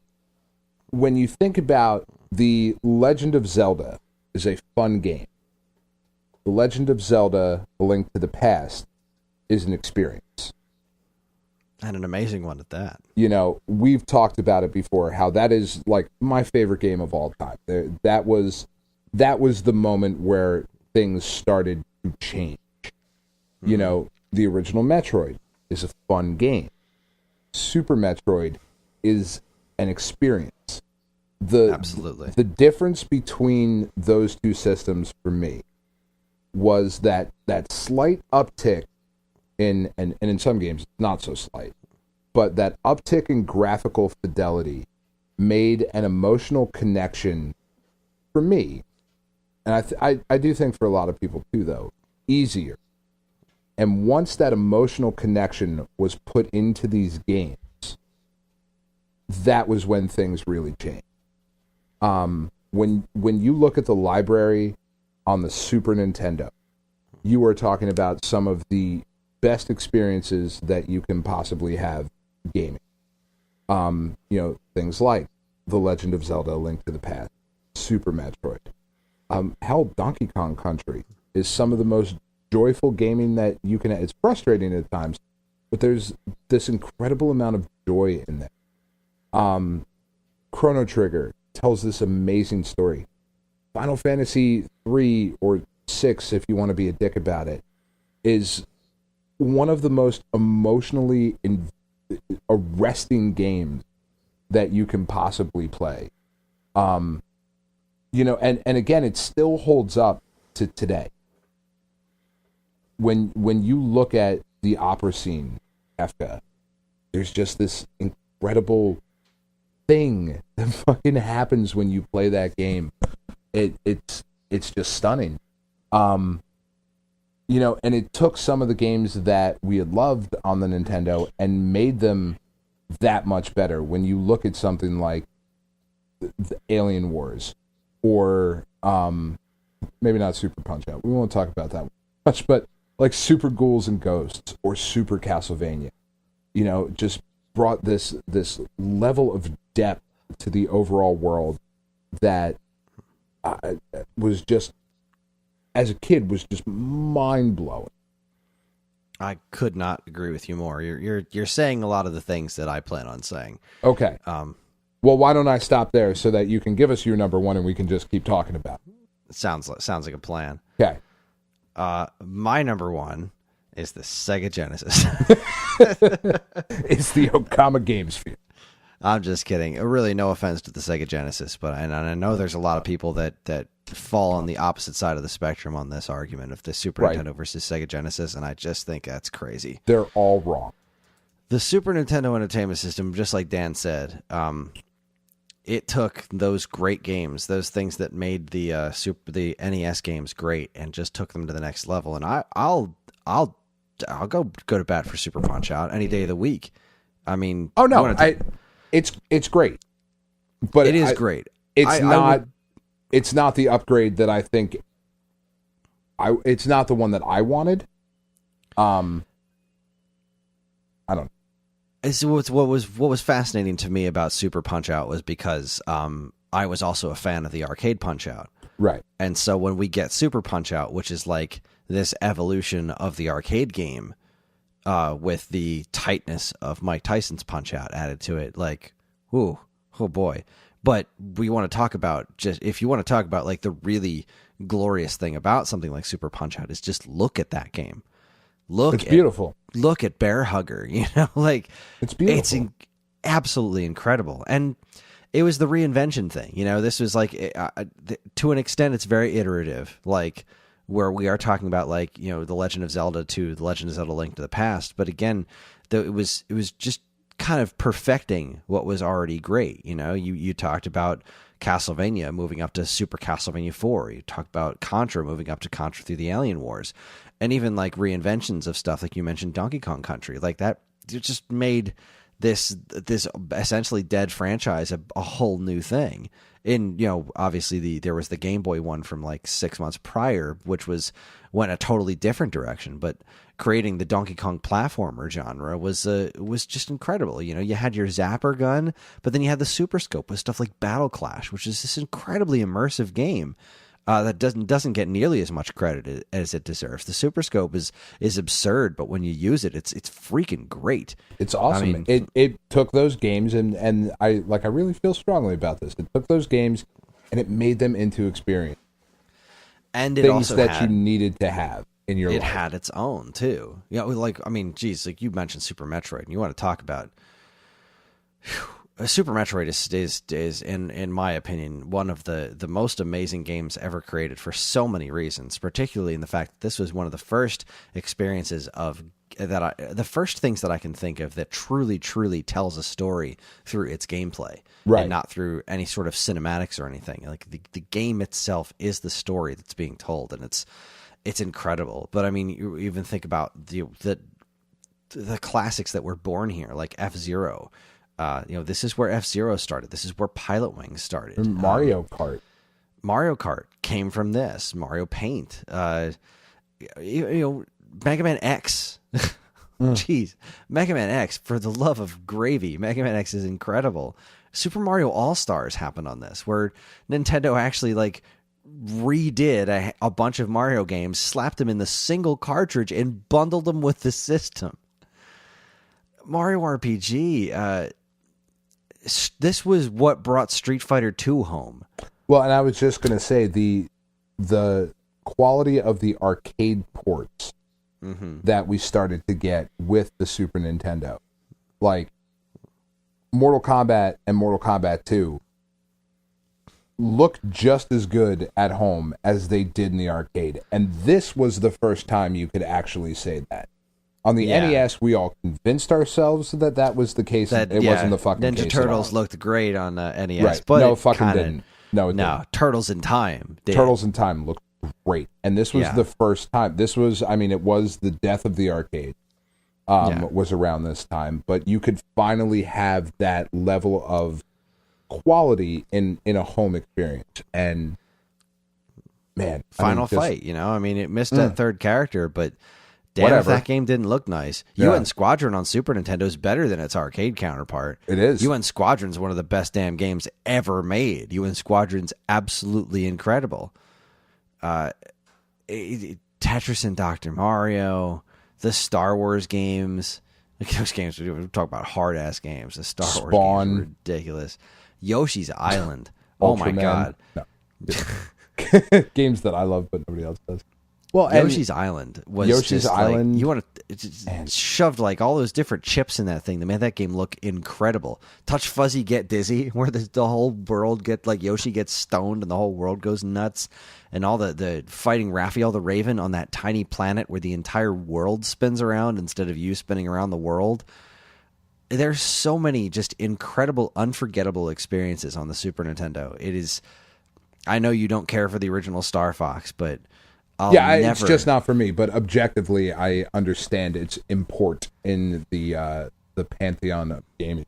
when you think about The Legend of Zelda is a fun game. The Legend of Zelda: A Link to the Past is an experience. And an amazing one at that. We've talked about it before, how that is like my favorite game of all time. That was that was the moment where things started to change. You know, the original Metroid is a fun game. Super Metroid is an experience. Absolutely. The difference between those two systems for me was that slight uptick in, and in some games not so slight, but that uptick in graphical fidelity made an emotional connection for me, and I do think for a lot of people too, though, easier. And once that emotional connection was put into these games, that was when things really changed. When you look at the library on the Super Nintendo, you are talking about some of the best experiences that you can possibly have gaming. You know, things like The Legend of Zelda: A Link to the Past, Super Metroid. Hell, Donkey Kong Country is some of the most joyful gaming that you can. It's frustrating at times, but there's this incredible amount of joy in there. Chrono Trigger tells this amazing story. Final Fantasy 3 or 6, if you want to be a dick about it, is one of the most emotionally arresting games that you can possibly play. You know, and again, it still holds up to today. When you look at the opera scene, Kefka, there's just this incredible thing that fucking happens when you play that game. It's just stunning. You know, and it took some of the games that we had loved on the Nintendo and made them that much better. When you look at something like the Alien Wars, or maybe not Super Punch-Out. We won't talk about that much, but like Super Ghouls and Ghosts or Super Castlevania, you know, just brought this level of depth to the overall world that was just, as a kid, was just mind-blowing. I could not agree with you more. You're saying a lot of the things that I plan on saying. Okay. Well, why don't I stop there so that you can give us your number one and we can just keep talking about it? Sounds like a plan. Okay. My number one is the Sega Genesis. It's the Okama Game Sphere. I'm just kidding. Really, no offense to the Sega Genesis, but I know there's a lot of people that fall on the opposite side of the spectrum on this argument of the Super Nintendo versus Sega Genesis, and I just think that's crazy. They're all wrong. The Super Nintendo Entertainment System, just like Dan said, it took those great games, those things that made the NES games great, and just took them to the next level. And I'll go to bat for Super Punch Out any day of the week. I mean, oh no, it's great, but it is great. It's not the upgrade that I think. It's not the one that I wanted. I don't know. What was fascinating to me about Super Punch Out was because I was also a fan of the arcade Punch Out. Right. And so when we get Super Punch Out, which is like this evolution of the arcade game, with the tightness of Mike Tyson's Punch Out added to it, like, oh boy. But we want to talk about, if you want to talk about like the really glorious thing about something like Super Punch Out, is just look at that game. It's beautiful. Look at Bear Hugger, you know, like it's beautiful. It's absolutely incredible. And it was the reinvention thing. You know, this was like, to an extent, it's very iterative, like where we are talking about, like, you know, The Legend of Zelda to The Legend of Zelda: Link to the Past. But again, it was just kind of perfecting what was already great. You know, you talked about Castlevania moving up to Super Castlevania 4. You talked about Contra moving up to Contra through the Alien Wars. And even like reinventions of stuff, like you mentioned Donkey Kong Country, like that, it just made this essentially dead franchise a whole new thing. And, you know, obviously there was the Game Boy one from like 6 months prior, which went a totally different direction. But creating the Donkey Kong platformer genre was just incredible. You know, you had your zapper gun, but then you had the Super Scope with stuff like Battle Clash, which is this incredibly immersive game. That doesn't get nearly as much credit as it deserves. The Super Scope is absurd, but when you use it, it's freaking great. It's awesome. I mean, it took those games and I really feel strongly about this. It took those games and it made them into experience. and it things also that had, you needed to have in your life. It had its own too. You know, like, I mean, geez, like you mentioned Super Metroid, and you want to talk about Super Metroid is in my opinion one of the most amazing games ever created for so many reasons, particularly in the fact that this was one of the first experiences of the first things that I can think of that truly tells a story through its gameplay, right, and not through any sort of cinematics or anything. Like the game itself is the story that's being told, and it's incredible. But I mean, you even think about the classics that were born here, like F-Zero. This is where F-Zero started. This is where Pilot Wings started. Mario Kart. Mario Kart came from this. Mario Paint. Mega Man X. Jeez. Mega Man X, for the love of gravy. Mega Man X is incredible. Super Mario All-Stars happened on this, where Nintendo actually redid a bunch of Mario games, slapped them in the single cartridge, and bundled them with the system. Mario RPG, this was what brought Street Fighter 2 home. Well, and I was just going to say the quality of the arcade ports that we started to get with the Super Nintendo. Like Mortal Kombat and Mortal Kombat 2 looked just as good at home as they did in the arcade. And this was the first time you could actually say that. On the NES, we all convinced ourselves that was the case. It wasn't the fucking Ninja case. Ninja Turtles looked great on NES, right. but no, fucking didn't. No, Turtles in Time did. Turtles in Time looked great. And this was the first time. This was, I mean, it was the death of the arcade. Was around this time, but you could finally have that level of quality in a home experience. And man, Final Fight, it missed that third character, but damn, if that game didn't look nice. UN Squadron on Super Nintendo is better than its arcade counterpart. It is. UN Squadron's one of the best damn games ever made. UN Squadron's absolutely incredible. Tetris and Dr. Mario, the Star Wars games. Those games, we talk about hard-ass games. The Star Wars games are ridiculous. Yoshi's Island. Oh, my God. No. Games that I love, but nobody else does. Well, Yoshi's Island was Yoshi's just Island. You want to shoved all those different chips in that thing that made that game look incredible. Touch Fuzzy Get Dizzy, where the whole world Yoshi gets stoned and the whole world goes nuts, and all the fighting Raphael the Raven on that tiny planet where the entire world spins around instead of you spinning around the world. There's so many just incredible, unforgettable experiences on the Super Nintendo. It is. I know you don't care for the original Star Fox, but it's just not for me. But objectively, I understand its import in the pantheon of gaming.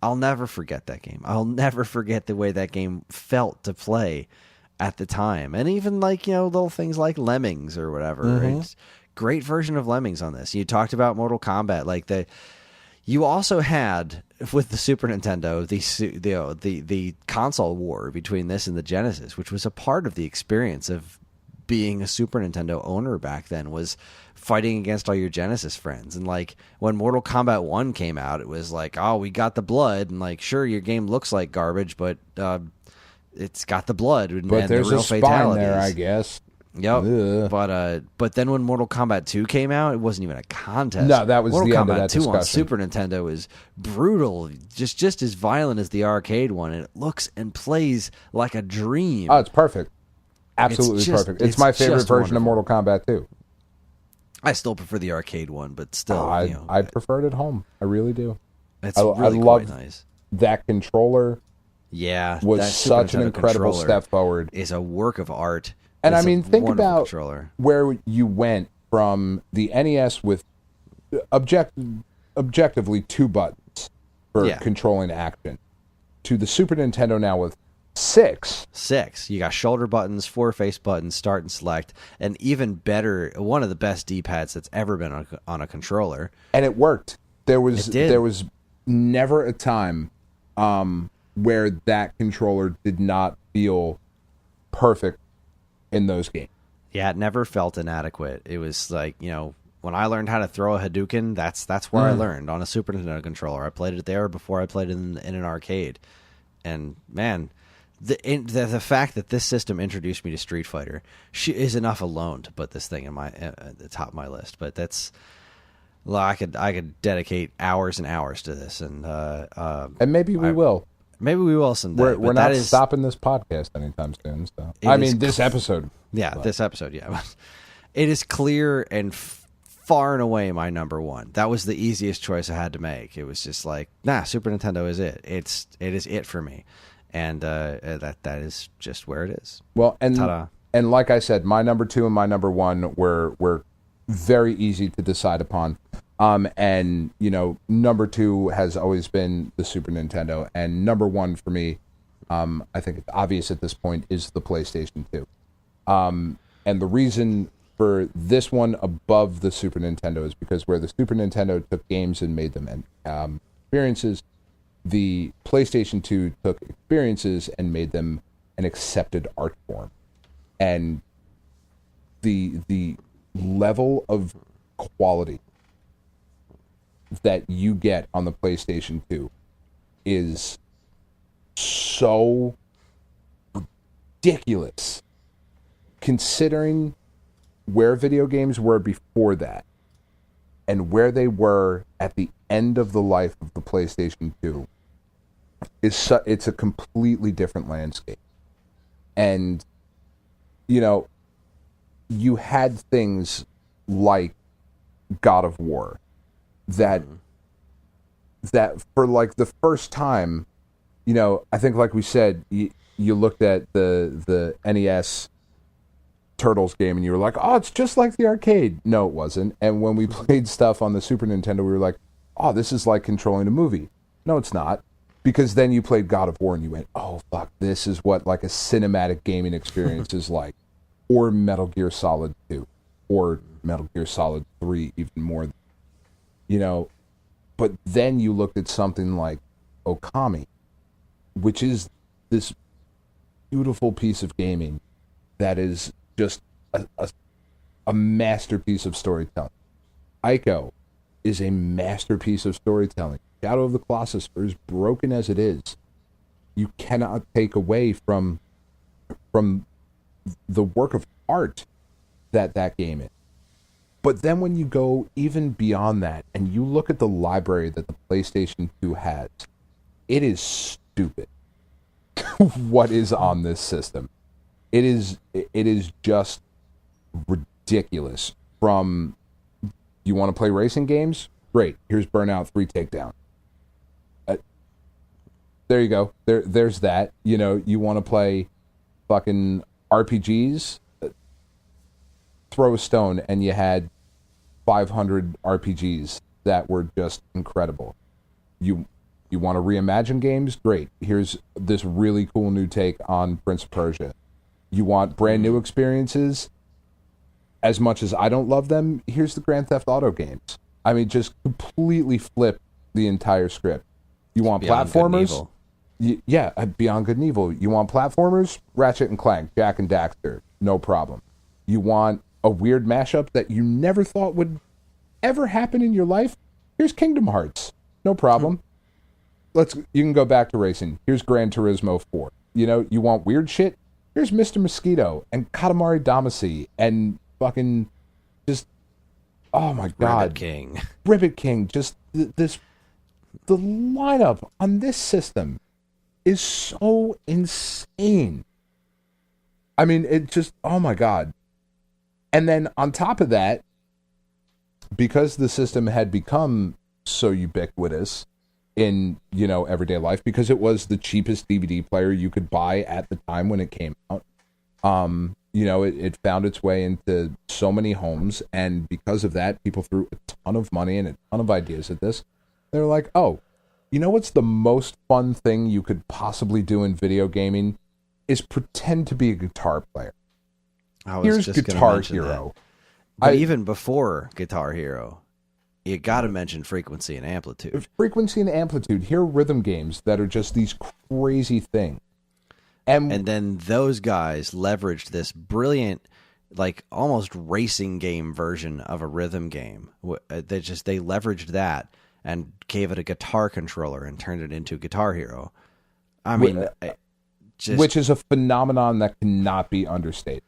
I'll never forget that game. I'll never forget the way that game felt to play at the time, and even little things like Lemmings or whatever. It's great version of Lemmings on this. You talked about Mortal Kombat, You also had with the Super Nintendo the console war between this and the Genesis, which was a part of the experience of being a Super Nintendo owner back then, was fighting against all your Genesis friends. And when Mortal Kombat 1 came out, it was we got the blood, and sure, your game looks like garbage, but it's got the blood, and there's the real a spine fatalities there, I guess. Yep. But then when Mortal Kombat 2 came out, it wasn't even a contest. No, that was Mortal the end Kombat of that 2 discussion. on Super Nintendo is brutal, just as violent as the arcade one, and it looks and plays like a dream. Oh, it's perfect. Absolutely perfect. It's my favorite version of Mortal Kombat 2. I still prefer the arcade one, but still, I prefer it at home. I really do. It's really quite nice. That controller, was such an incredible step forward. Is a work of art. And think about where you went from the NES with objectively 2 buttons for controlling action to the Super Nintendo now with 6. You got shoulder buttons, 4 face buttons, start and select, and even better, one of the best D-pads that's ever been on a controller. And it worked. There was never a time where that controller did not feel perfect in those games. Yeah, it never felt inadequate. It was when I learned how to throw a Hadouken, that's where I learned, on a Super Nintendo controller. I played it there before I played it in an arcade. And man, the fact that this system introduced me to Street Fighter is enough alone to put this thing in my at the top of my list. But that's, I could dedicate hours and hours to this, and maybe we will. Maybe we will someday. We're not stopping this podcast anytime soon. So this episode. Yeah, this episode. Yeah, it is clear and far and away my number one. That was the easiest choice I had to make. It was just like, Super Nintendo is it. It is it for me, and that is just where it is. Well, Ta-da. And like I said, my number two and my number one were very easy to decide upon. And number two has always been the Super Nintendo, and number one for me, I think it's obvious at this point, is the PlayStation 2. And the reason for this one above the Super Nintendo is because where the Super Nintendo took games and made them experiences, the PlayStation 2 took experiences and made them an accepted art form. And the level of quality that you get on the PlayStation 2 is so ridiculous, considering where video games were before that and where they were at the end of the life of the PlayStation 2. It's a completely different landscape. And you had things like God of War that for like the first time, I think, like we said, you looked at the NES Turtles game and you were like, oh, it's just like the arcade. No, it wasn't. And when we played stuff on the Super Nintendo, we were like, oh, this is like controlling a movie. No, it's not. Because then you played God of War and you went, oh, fuck, this is what like a cinematic gaming experience is like. Or Metal Gear Solid 2. Or Metal Gear Solid 3, even more. But then you looked at something like Okami, which is this beautiful piece of gaming that is just a masterpiece of storytelling. Ico is a masterpiece of storytelling. Shadow of the Colossus, for as broken as it is, you cannot take away from the work of art that game is. But then when you go even beyond that and you look at the library that the PlayStation 2 has, it is stupid what is on this system. It is just ridiculous. From, you want to play racing games? Great. Here's Burnout 3 Takedown. There you go. There's that. You want to play fucking RPGs? Throw a stone, and you had 500 RPGs that were just incredible. You want to reimagine games? Great. Here's this really cool new take on Prince of Persia. You want brand new experiences? As much as I don't love them, here's the Grand Theft Auto games. I mean, just completely flip the entire script. You want Beyond platformers? Beyond Good and Evil. You want platformers? Ratchet and Clank, Jak and Daxter, no problem. You want a weird mashup that you never thought would ever happen in your life? Here's Kingdom Hearts, no problem. You can go back to racing. Here's Gran Turismo 4. You want weird shit? Here's Mr. Mosquito and Katamari Damacy and fucking just, oh my god, Ribbit King. Just the lineup on this system is so insane. I mean, it just, oh my god. And then on top of that, because the system had become so ubiquitous in, everyday life, because it was the cheapest DVD player you could buy at the time when it came out, it found its way into so many homes, and because of that, people threw a ton of money and a ton of ideas at this. They're like, oh, what's the most fun thing you could possibly do in video gaming is pretend to be a guitar player. Here's Guitar Hero. But even before Guitar Hero, you got to mention Frequency and Amplitude. Frequency and Amplitude. Here are rhythm games that are just these crazy things. And then those guys leveraged this brilliant, like almost racing game version of a rhythm game. They leveraged that and gave it a guitar controller and turned it into Guitar Hero. I mean, which is a phenomenon that cannot be understated.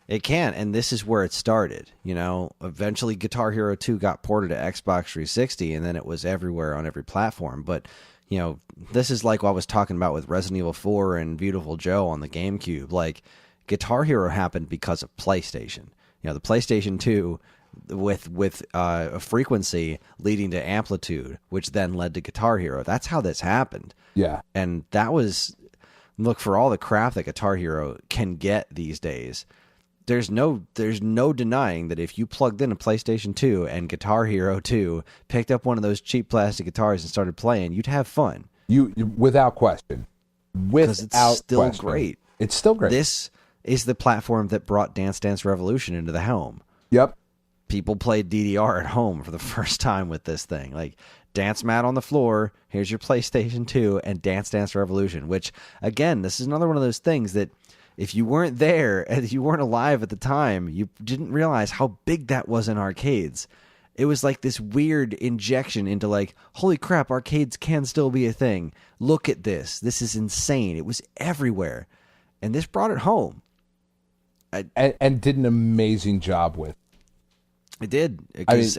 It can, and this is where it started. Eventually Guitar Hero 2 got ported to Xbox 360, and then it was everywhere on every platform. But, this is like what I was talking about with Resident Evil 4 and Beautiful Joe on the GameCube. Like, Guitar Hero happened because of PlayStation. The PlayStation 2 with a frequency leading to amplitude, which then led to Guitar Hero. That's how this happened. Yeah. And that was, look, for all the crap that Guitar Hero can get these days, there's no denying that if you plugged in a PlayStation 2 and Guitar Hero 2, picked up one of those cheap plastic guitars and started playing, you'd have fun. You without question. Because it's still great. It's still great. This is the platform that brought Dance Dance Revolution into the home. Yep. People played DDR at home for the first time with this thing. Like, dance mat on the floor, here's your PlayStation 2, and Dance Dance Revolution, which, again, this is another one of those things that if you weren't there and you weren't alive at the time, you didn't realize how big that was in arcades. It was like this weird injection into like, holy crap, arcades can still be a thing. Look at this. This is insane. It was everywhere. And this brought it home. And did an amazing job with. It did. Because,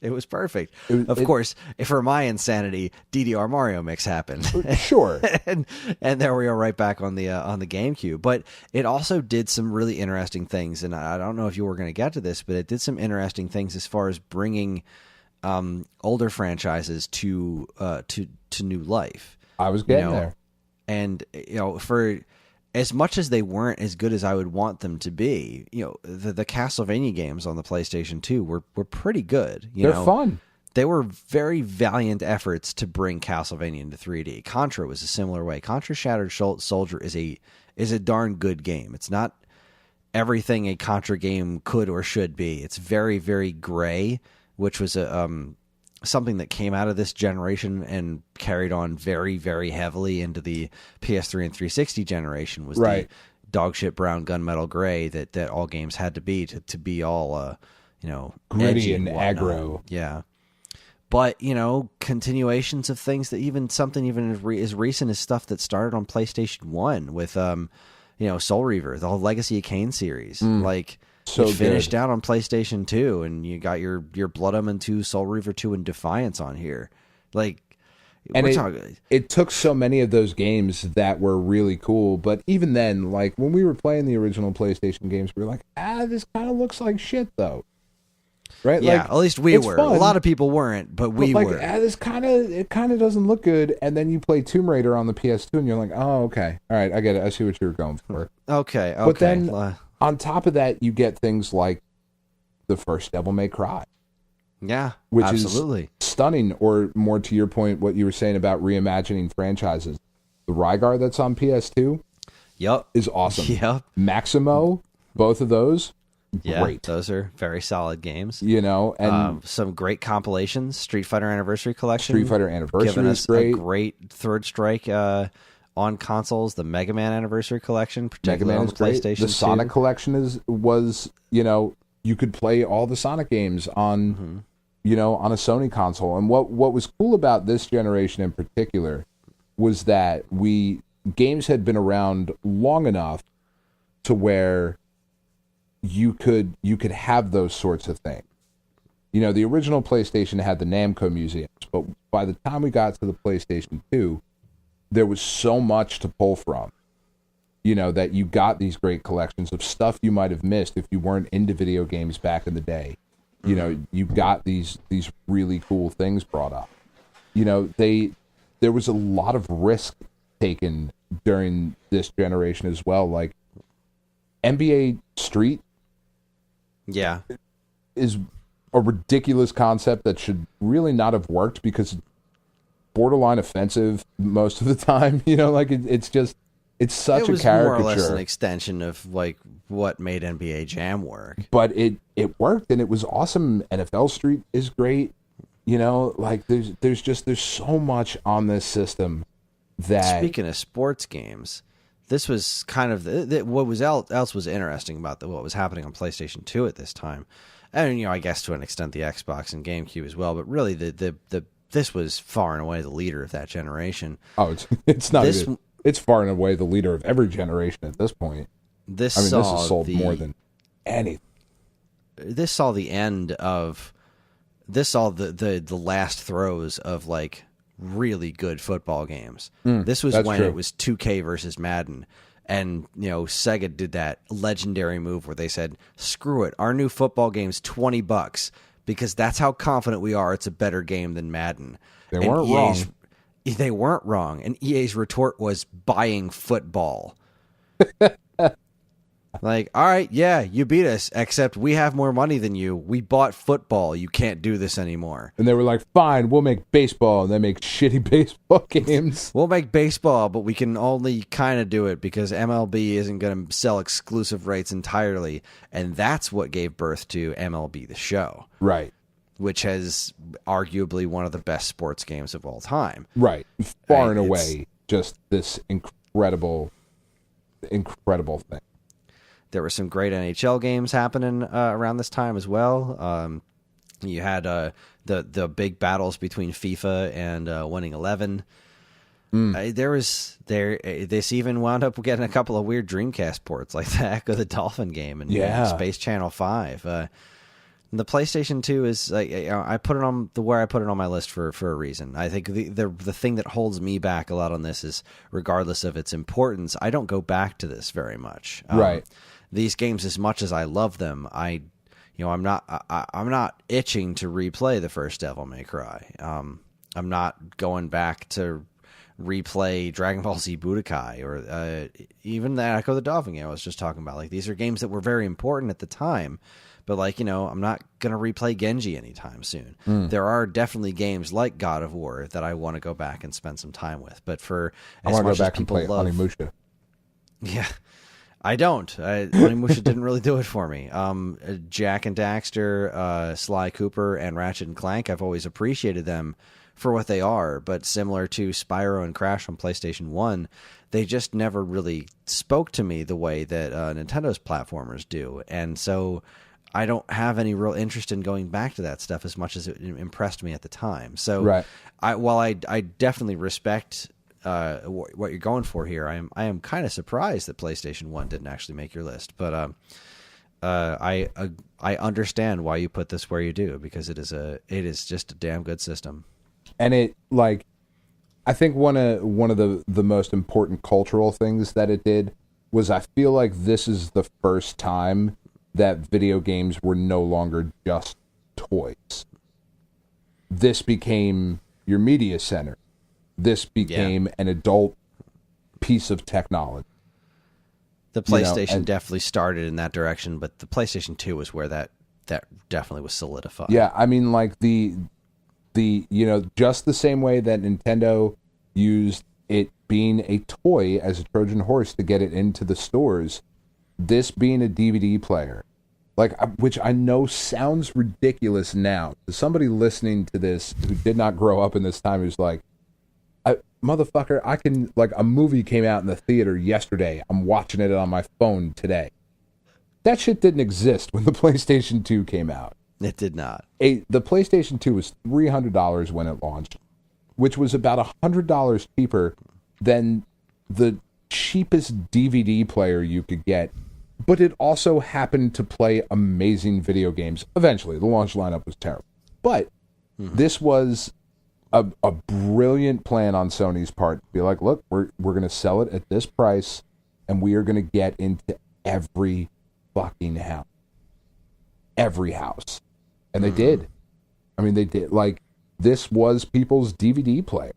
it was perfect. Of course, for my insanity, DDR Mario Mix happened. Sure. and there we are right back on the GameCube. But it also did some really interesting things, and I don't know if you were going to get to this, but it did some interesting things as far as bringing older franchises to new life. I was getting there. And for as much as they weren't as good as I would want them to be, the Castlevania games on the PlayStation 2 were pretty good. They're fun. They were very valiant efforts to bring Castlevania into 3D. Contra was a similar way. Contra Shattered Soldier is a darn good game. It's not everything a Contra game could or should be. It's very, very gray, which was something that came out of this generation and carried on very, very heavily into the PS3 and 360 generation, was right. The dogshit brown gunmetal gray that all games had to be all gritty and whatnot. aggro. Yeah. But, continuations of things that even as recent as stuff that started on PlayStation 1 with Soul Reaver, the whole Legacy of Kain series. Like, so you finished out on PlayStation 2, and you got your Blood Omen 2, Soul Reaver 2, and Defiance on here. Like, and it took so many of those games that were really cool, but even then, like, when we were playing the original PlayStation games, we were like, this kind of looks like shit, though. Right? Yeah, like, at least we were. Fun, a lot of people weren't, but we were. This kind of doesn't look good, and then you play Tomb Raider on the PS2, and you're like, oh, okay. All right, I get it. I see what you were going for. Okay. But then, on top of that, you get things like the first Devil May Cry. Yeah, which absolutely. Is stunning, or more to your point, what you were saying about reimagining franchises. The Rygar that's on PS2 is awesome. Yep. Maximo, both of those, great. Those are very solid games. And some great compilations. Street Fighter Anniversary Collection. Street Fighter Anniversary giving us is great. A great Third Strike on consoles. The Mega Man Anniversary Collection, particularly on the PlayStation 2. The Sonic Collection was you could play all the Sonic games on on a Sony console. And what was cool about this generation in particular was that games had been around long enough to where you could have those sorts of things. The original PlayStation had the Namco museums, but by the time we got to the PlayStation 2, there was so much to pull from. That you got these great collections of stuff you might have missed if you weren't into video games back in the day. You got these really cool things brought up. There was a lot of risk taken during this generation as well. Like NBA Street, is a ridiculous concept that should really not have worked because it's borderline offensive most of the time. It's such a caricature. It was more or less an extension of like what made NBA Jam work. But it worked, and it was awesome. NFL Street is great. There's so much on this system that. Speaking of sports games, this was kind of what else was interesting about what was happening on PlayStation 2 at this time, and I guess to an extent the Xbox and GameCube as well. But really, this was far and away the leader of that generation. Oh, it's not. it's far and away the leader of every generation at this point. This has sold more than anything. This saw the end of. This saw the last throes of like really good football games. This was when true. It was 2K versus Madden. And, Sega did that legendary move where they said, screw it, our new football game's $20 because that's how confident we are it's a better game than Madden. They weren't wrong. They weren't wrong. And EA's retort was buying football. Like, all right, yeah, you beat us, except we have more money than you. We bought football. You can't do this anymore. And they were like, fine, we'll make baseball. And they make shitty baseball games. We'll make baseball, but we can only kind of do it because MLB isn't going to sell exclusive rights entirely. And that's what gave birth to MLB The Show. Right. Which has arguably one of the best sports games of all time. Right. Far and away, just this incredible thing. There were some great NHL games happening around this time as well. You had the big battles between FIFA and Winning 11. This even wound up getting a couple of weird Dreamcast ports, like the Echo the Dolphin game and Space Channel 5. The PlayStation 2 is I put it on where I put it on my list for a reason. I think the thing that holds me back a lot on this is, regardless of its importance, I don't go back to this very much. Right. These games, as much as I love them, I'm not itching to replay the first Devil May Cry. I'm not going back to replay Dragon Ball Z Budokai or even the Echo the Dolphin game I was just talking about. Like, these are games that were very important at the time, but I'm not going to replay Genji anytime soon. There are definitely games like God of War that I want to go back and spend some time with. But for as much as people love, Onimusha. Yeah. I don't. Onimusha didn't really do it for me. Jack and Daxter, Sly Cooper, and Ratchet and Clank, I've always appreciated them for what they are, but similar to Spyro and Crash on PlayStation 1, they just never really spoke to me the way that Nintendo's platformers do. And so I don't have any real interest in going back to that stuff as much as it impressed me at the time. So while I definitely respect what you're going for here, I am kind of surprised that PlayStation 1 didn't actually make your list, but I understand why you put this where you do, because it is just a damn good system. And I think one of the most important cultural things that it did was, I feel like this is the first time that video games were no longer just toys. This became your media center. This became an adult piece of technology. The PlayStation definitely started in that direction, but the PlayStation 2 was where that definitely was solidified. Yeah, I mean, like the just the same way that Nintendo used it being a toy as a Trojan horse to get it into the stores, this being a DVD player, which I know sounds ridiculous now. Somebody listening to this who did not grow up in this time who's like, motherfucker, I can, a movie came out in the theater yesterday. I'm watching it on my phone today. That shit didn't exist when the PlayStation 2 came out. It did not. The PlayStation 2 was $300 when it launched, which was about $100 cheaper than the cheapest DVD player you could get. But it also happened to play amazing video games. Eventually, the launch lineup was terrible. But this was a brilliant plan on Sony's part to be like, look, we're going to sell it at this price, and we are going to get into every fucking house. Every house. And they did. I mean, they did. This was people's DVD player.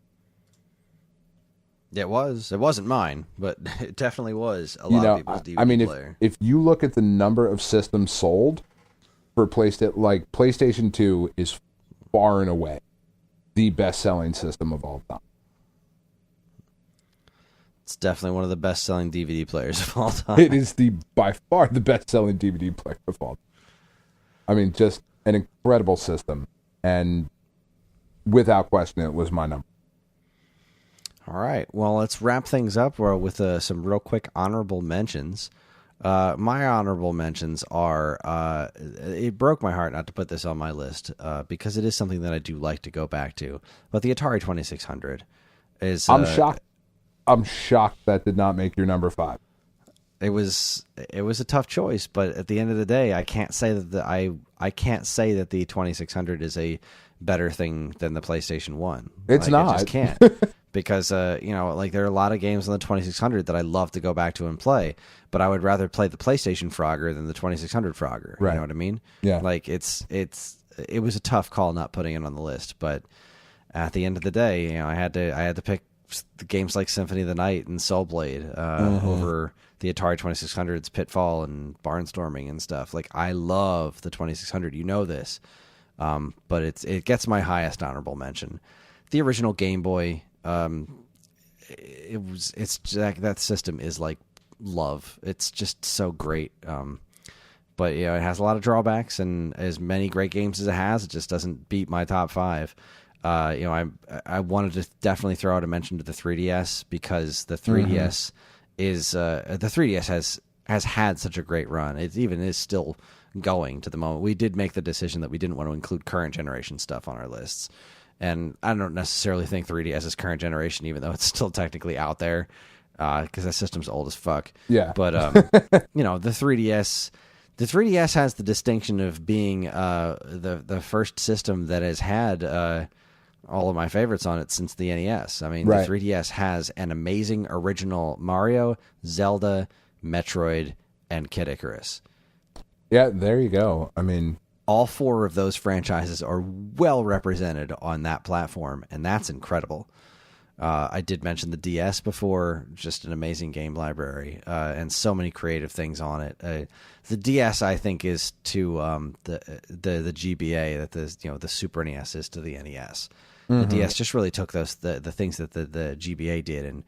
It was. It wasn't mine, but it definitely was a lot of people's DVD player. If you look at the number of systems sold for PlayStation 2 is far and away the best-selling system of all time. It's definitely one of the best-selling DVD players of all time. It is by far the best-selling DVD player of all time. I mean, just an incredible system, and without question, it was my number. All right. Well, let's wrap things up with some real quick honorable mentions. My honorable mentions are, it broke my heart not to put this on my list because it is something that I do like to go back to. But the Atari 2600 is... I'm shocked. I'm shocked that did not make your number 5. It was a tough choice, but at the end of the day, I can't say that I can't say that the 2600 is a better thing than the PlayStation 1. It's not. I just can't. Because, like there are a lot of games on the 2600 that I love to go back to and play, but I would rather play the PlayStation Frogger than the 2600 Frogger. Right. You know what I mean? Yeah. Like it was a tough call not putting it on the list, but at the end of the day, I had to pick the games like Symphony of the Night and Soul Blade over the Atari 2600's Pitfall and Barnstorming and stuff. Like I love the 2600, this, but it gets my highest honorable mention. The original Game Boy. That system is like love. It's just so great. But it has a lot of drawbacks, and as many great games as it has, it just doesn't beat my top 5. I wanted to definitely throw out a mention to the 3DS because the 3DS the 3DS has had such a great run. It even is still going to the moment. We did make the decision that we didn't want to include current generation stuff on our lists. And I don't necessarily think 3DS is current generation, even though it's still technically out there, because that system's old as fuck. Yeah. But the 3DS has the distinction of being the first system that has had all of my favorites on it since the NES. I mean, right. The 3DS has an amazing original Mario, Zelda, Metroid, and Kid Icarus. Yeah, there you go. I mean, all 4 of those franchises are well represented on that platform, and that's incredible. I did mention the DS before, just an amazing game library, and so many creative things on it. The DS, I think, is to the GBA that the Super NES is to the NES. The DS just really took the things that the GBA did and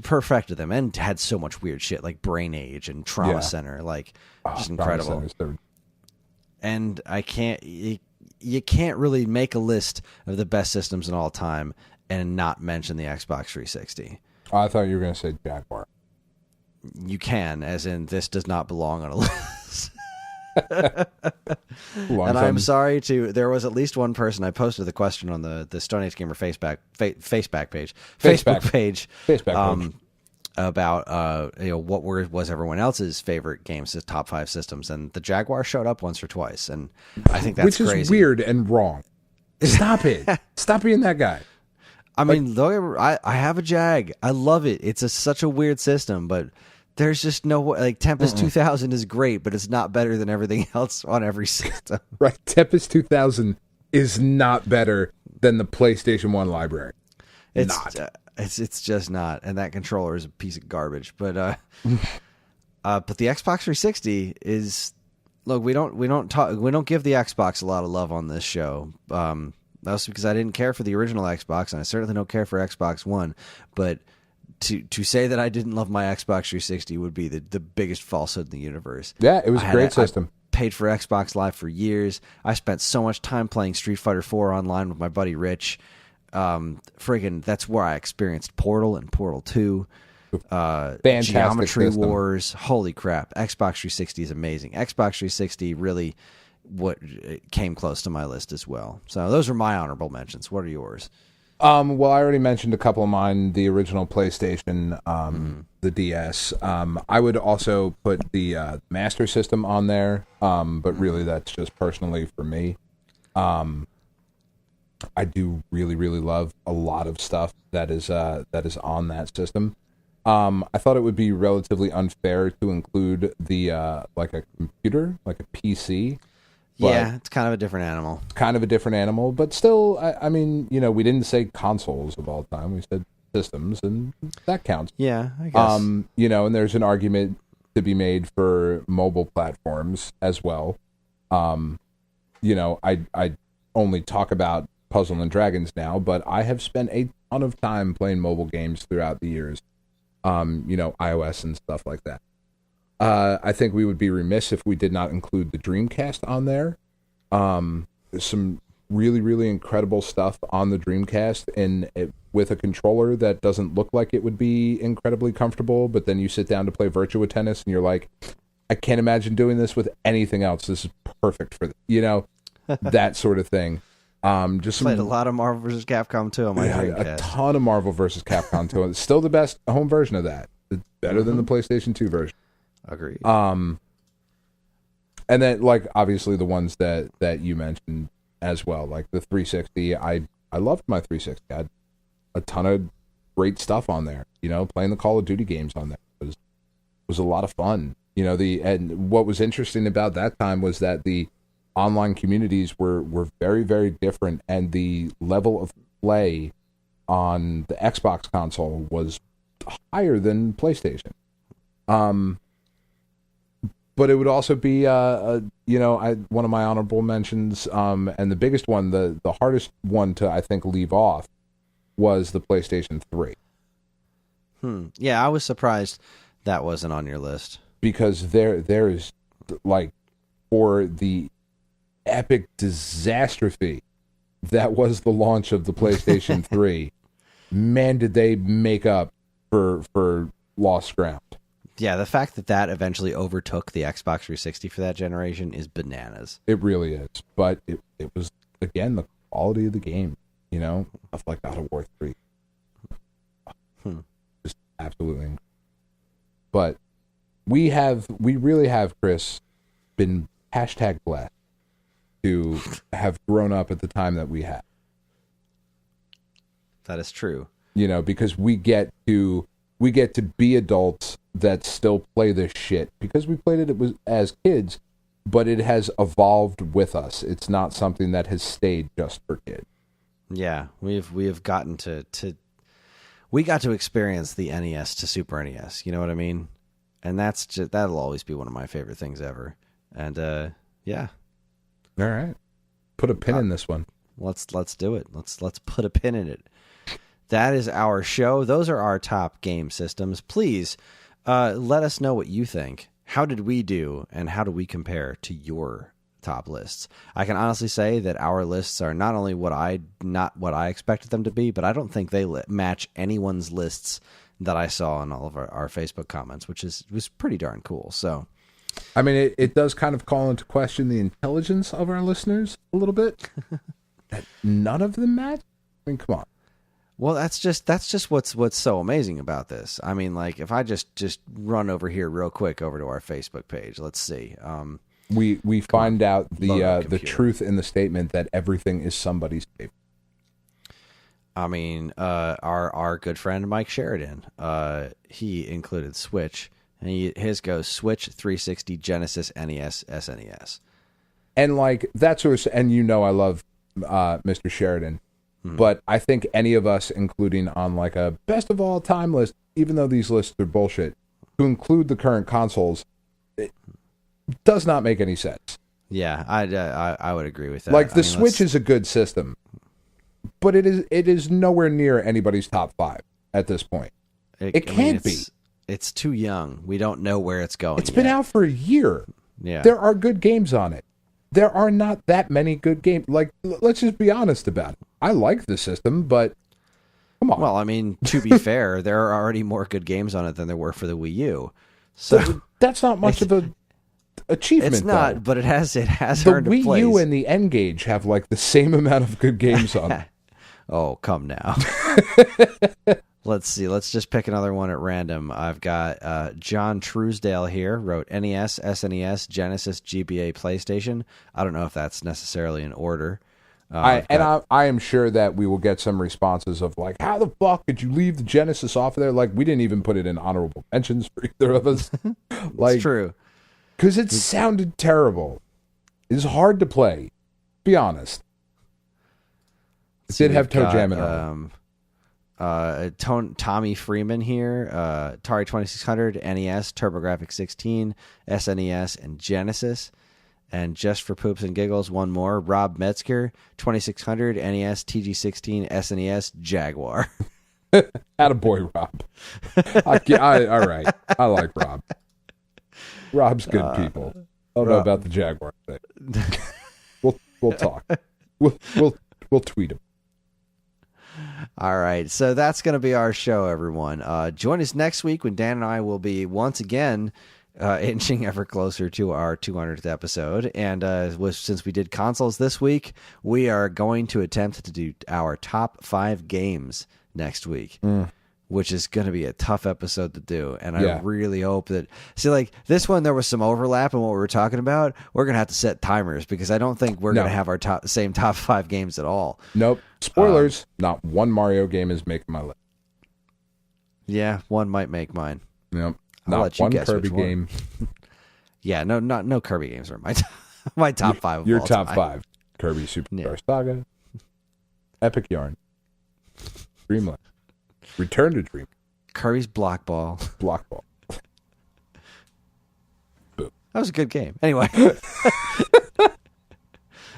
perfected them, and had so much weird shit like Brain Age and Trauma Center, just incredible. And you can't really make a list of the best systems in all time and not mention the Xbox 360. Oh, I thought you were going to say Jaguar. You can, as in this does not belong on a list. And I'm sorry there was at least one person. I posted the question on the Stone Age Gamer Facebook page about what was everyone else's favorite games as top 5 systems, and the Jaguar showed up once or twice, and I think that's crazy. Which is weird and wrong. Stop it. Stop being that guy. I mean, I have a Jag. I love it. It's such a weird system, but there's just no way. Like Tempest 2000 is great, but it's not better than everything else on every system. Right. Tempest 2000 is not better than the PlayStation 1 library. It's just not, and that controller is a piece of garbage. But the Xbox 360 is. Look, we don't give the Xbox a lot of love on this show. That's because I didn't care for the original Xbox, and I certainly don't care for Xbox One. But to say that I didn't love my Xbox 360 would be the biggest falsehood in the universe. Yeah, it was a great system. I paid for Xbox Live for years. I spent so much time playing Street Fighter 4 online with my buddy Rich. That's where I experienced Portal and Portal 2. Fantastic Geometry system. Wars. Holy crap. Xbox 360 is amazing. Xbox 360 really came close to my list as well. So those are my honorable mentions. What are yours? Well, I already mentioned a couple of mine. The original PlayStation, the DS. I would also put the Master System on there, but really that's just personally for me. I do really, really love a lot of stuff that is on that system. I thought it would be relatively unfair to include the like a computer, like a PC. Yeah, it's kind of a different animal. But still, I mean, we didn't say consoles of all time. We said systems, and that counts. Yeah, I guess. And there's an argument to be made for mobile platforms as well. I only talk about Puzzle and Dragons now, but I have spent a ton of time playing mobile games throughout the years. iOS and stuff like that. I think we would be remiss if we did not include the Dreamcast on there. There's some really, really incredible stuff on the Dreamcast, and with a controller that doesn't look like it would be incredibly comfortable, but then you sit down to play Virtua Tennis, and you're like, I can't imagine doing this with anything else. This is perfect for that sort of thing. Just Played a lot of Marvel vs. Capcom 2 on my Dreamcast. A ton of Marvel vs. Capcom 2. It's still the best home version of that. It's better than the PlayStation 2 version. Agreed. And then, like, obviously the ones that you mentioned as well, like the 360. I loved my 360. I had a ton of great stuff on there. You know, playing the Call of Duty games on there was a lot of fun. You know, and what was interesting about that time was that the online communities were very, very different, and the level of play on the Xbox console was higher than PlayStation. But it would also be, one of my honorable mentions, and the biggest one, the hardest one to, I think, leave off, was the PlayStation 3. Yeah, I was surprised that wasn't on your list. Because there is, like, for the epic disastrophe that was the launch of the PlayStation 3, man, did they make up for lost ground. Yeah, the fact that eventually overtook the Xbox 360 for that generation is bananas. It really is. But it was, again, the quality of the game, you know, of like God of War 3. Just absolutely incredible. But we really have, Chris, been #blessed to have grown up at the time that we have. That is true. You know, because we get to be adults that still play this shit because we played it as kids, but it has evolved with us. It's not something that has stayed just for kids. Yeah, we have gotten to we got to experience the NES to Super NES. You know what I mean? And that'll always be one of my favorite things ever. And yeah. All right, put a pin in this one. Let's do it. Let's put a pin in it. That is our show. Those are our top game systems. Please let us know what you think. How did we do, and how do we compare to your top lists? I can honestly say that our lists are not only not what I expected them to be, but I don't think they match anyone's lists that I saw in all of our Facebook comments, which was pretty darn cool. So, I mean, it does kind of call into question the intelligence of our listeners a little bit. That none of them match. I mean, come on. Well, that's just what's so amazing about this. I mean, like, if I just run over here real quick over to our Facebook page, let's see. We find out the truth in the statement that everything is somebody's favorite. I mean, our good friend Mike Sheridan, he included Switch, and his goes Switch, 360, Genesis, NES, SNES, and like that's what. And you know, I love Mr. Sheridan. But I think any of us, including on like a best of all time list, even though these lists are bullshit, to include the current consoles, it does not make any sense. Yeah, I would agree with that. Like the Switch is a good system, but it is nowhere near anybody's top 5 at this point. It can't be. It's too young. We don't know where it's going. It's been out for a year. Yeah, there are good games on it. There are not that many good games. Like, let's just be honest about it. I like the system, but come on. Well, I mean, to be fair, there are already more good games on it than there were for the Wii U. So that's not much of a achievement. It's not, though. But it has the earned a place. The Wii U and the N-Gage have like the same amount of good games on it. Oh, come now. Let's see. Let's just pick another one at random. I've got John Truesdale here, wrote NES, SNES, Genesis, GBA, PlayStation. I don't know if that's necessarily in order. I am sure that we will get some responses of like, how the fuck did you leave the Genesis off of there? Like, we didn't even put it in honorable mentions for either of us. Like, it's true. Because it sounded terrible. It's hard to play. Be honest. It did have Toe Jam in it. Tommy Freeman here, Atari 2600, NES, TurboGrafx 16, SNES, and Genesis. And just for poops and giggles, one more. Rob Metzger, 2600, NES, TG16, SNES, Jaguar. Attaboy, Rob. All right. I like Rob. Rob's good people. I don't know about the Jaguar thing. We'll talk. We'll tweet him. All right, so that's going to be our show, everyone. Join us next week when Dan and I will be once again inching ever closer to our 200th episode. And since we did consoles this week, we are going to attempt to do our top 5 games next week. Which is going to be a tough episode to do. And I really hope that... See, like, this one, there was some overlap in what we were talking about. We're going to have to set timers because I don't think we're going to have our same top 5 games at all. Nope. Spoilers. Not one Mario game is making my list. Yeah, one might make mine. Nope. I'll let you one guess Kirby which one. game. Yeah, no Kirby games are my top 5 of Your all top time. 5. Kirby Superstar Saga. Epic Yarn. Dreamland. Return to Dream. Kirby's Block Ball. Block Ball. Boom. That was a good game. Anyway.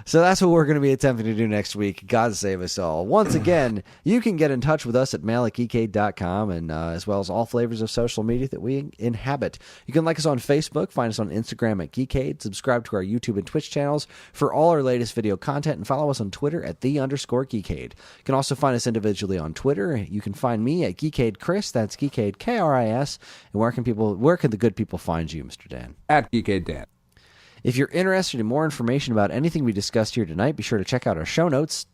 So that's what we're going to be attempting to do next week. God save us all. Once again, you can get in touch with us at mail@geekade.com and as well as all flavors of social media that we inhabit. You can like us on Facebook, find us on Instagram at Geekade, subscribe to our YouTube and Twitch channels for all our latest video content, and follow us on Twitter at @_Geekade. You can also find us individually on Twitter. You can find me at Geekade Kris, that's Geekade Kris. And where can the good people find you, Mr. Dan? At Geekade Dan. If you're interested in more information about anything we discussed here tonight, be sure to check out our show notes.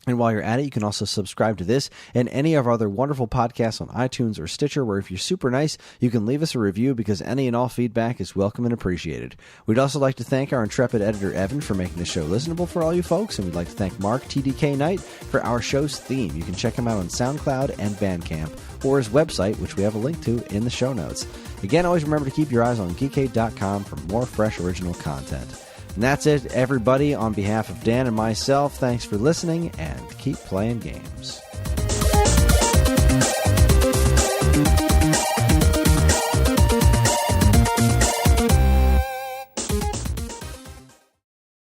And while you're at it, you can also subscribe to this and any of our other wonderful podcasts on iTunes or Stitcher, where if you're super nice, you can leave us a review because any and all feedback is welcome and appreciated. We'd also like to thank our intrepid editor, Evan, for making the show listenable for all you folks, and we'd like to thank Mark TDK Knight for our show's theme. You can check him out on SoundCloud and Bandcamp, or his website, which we have a link to in the show notes. Again, always remember to keep your eyes on geekade.com for more fresh original content. And that's it, everybody. On behalf of Dan and myself, thanks for listening, and keep playing games.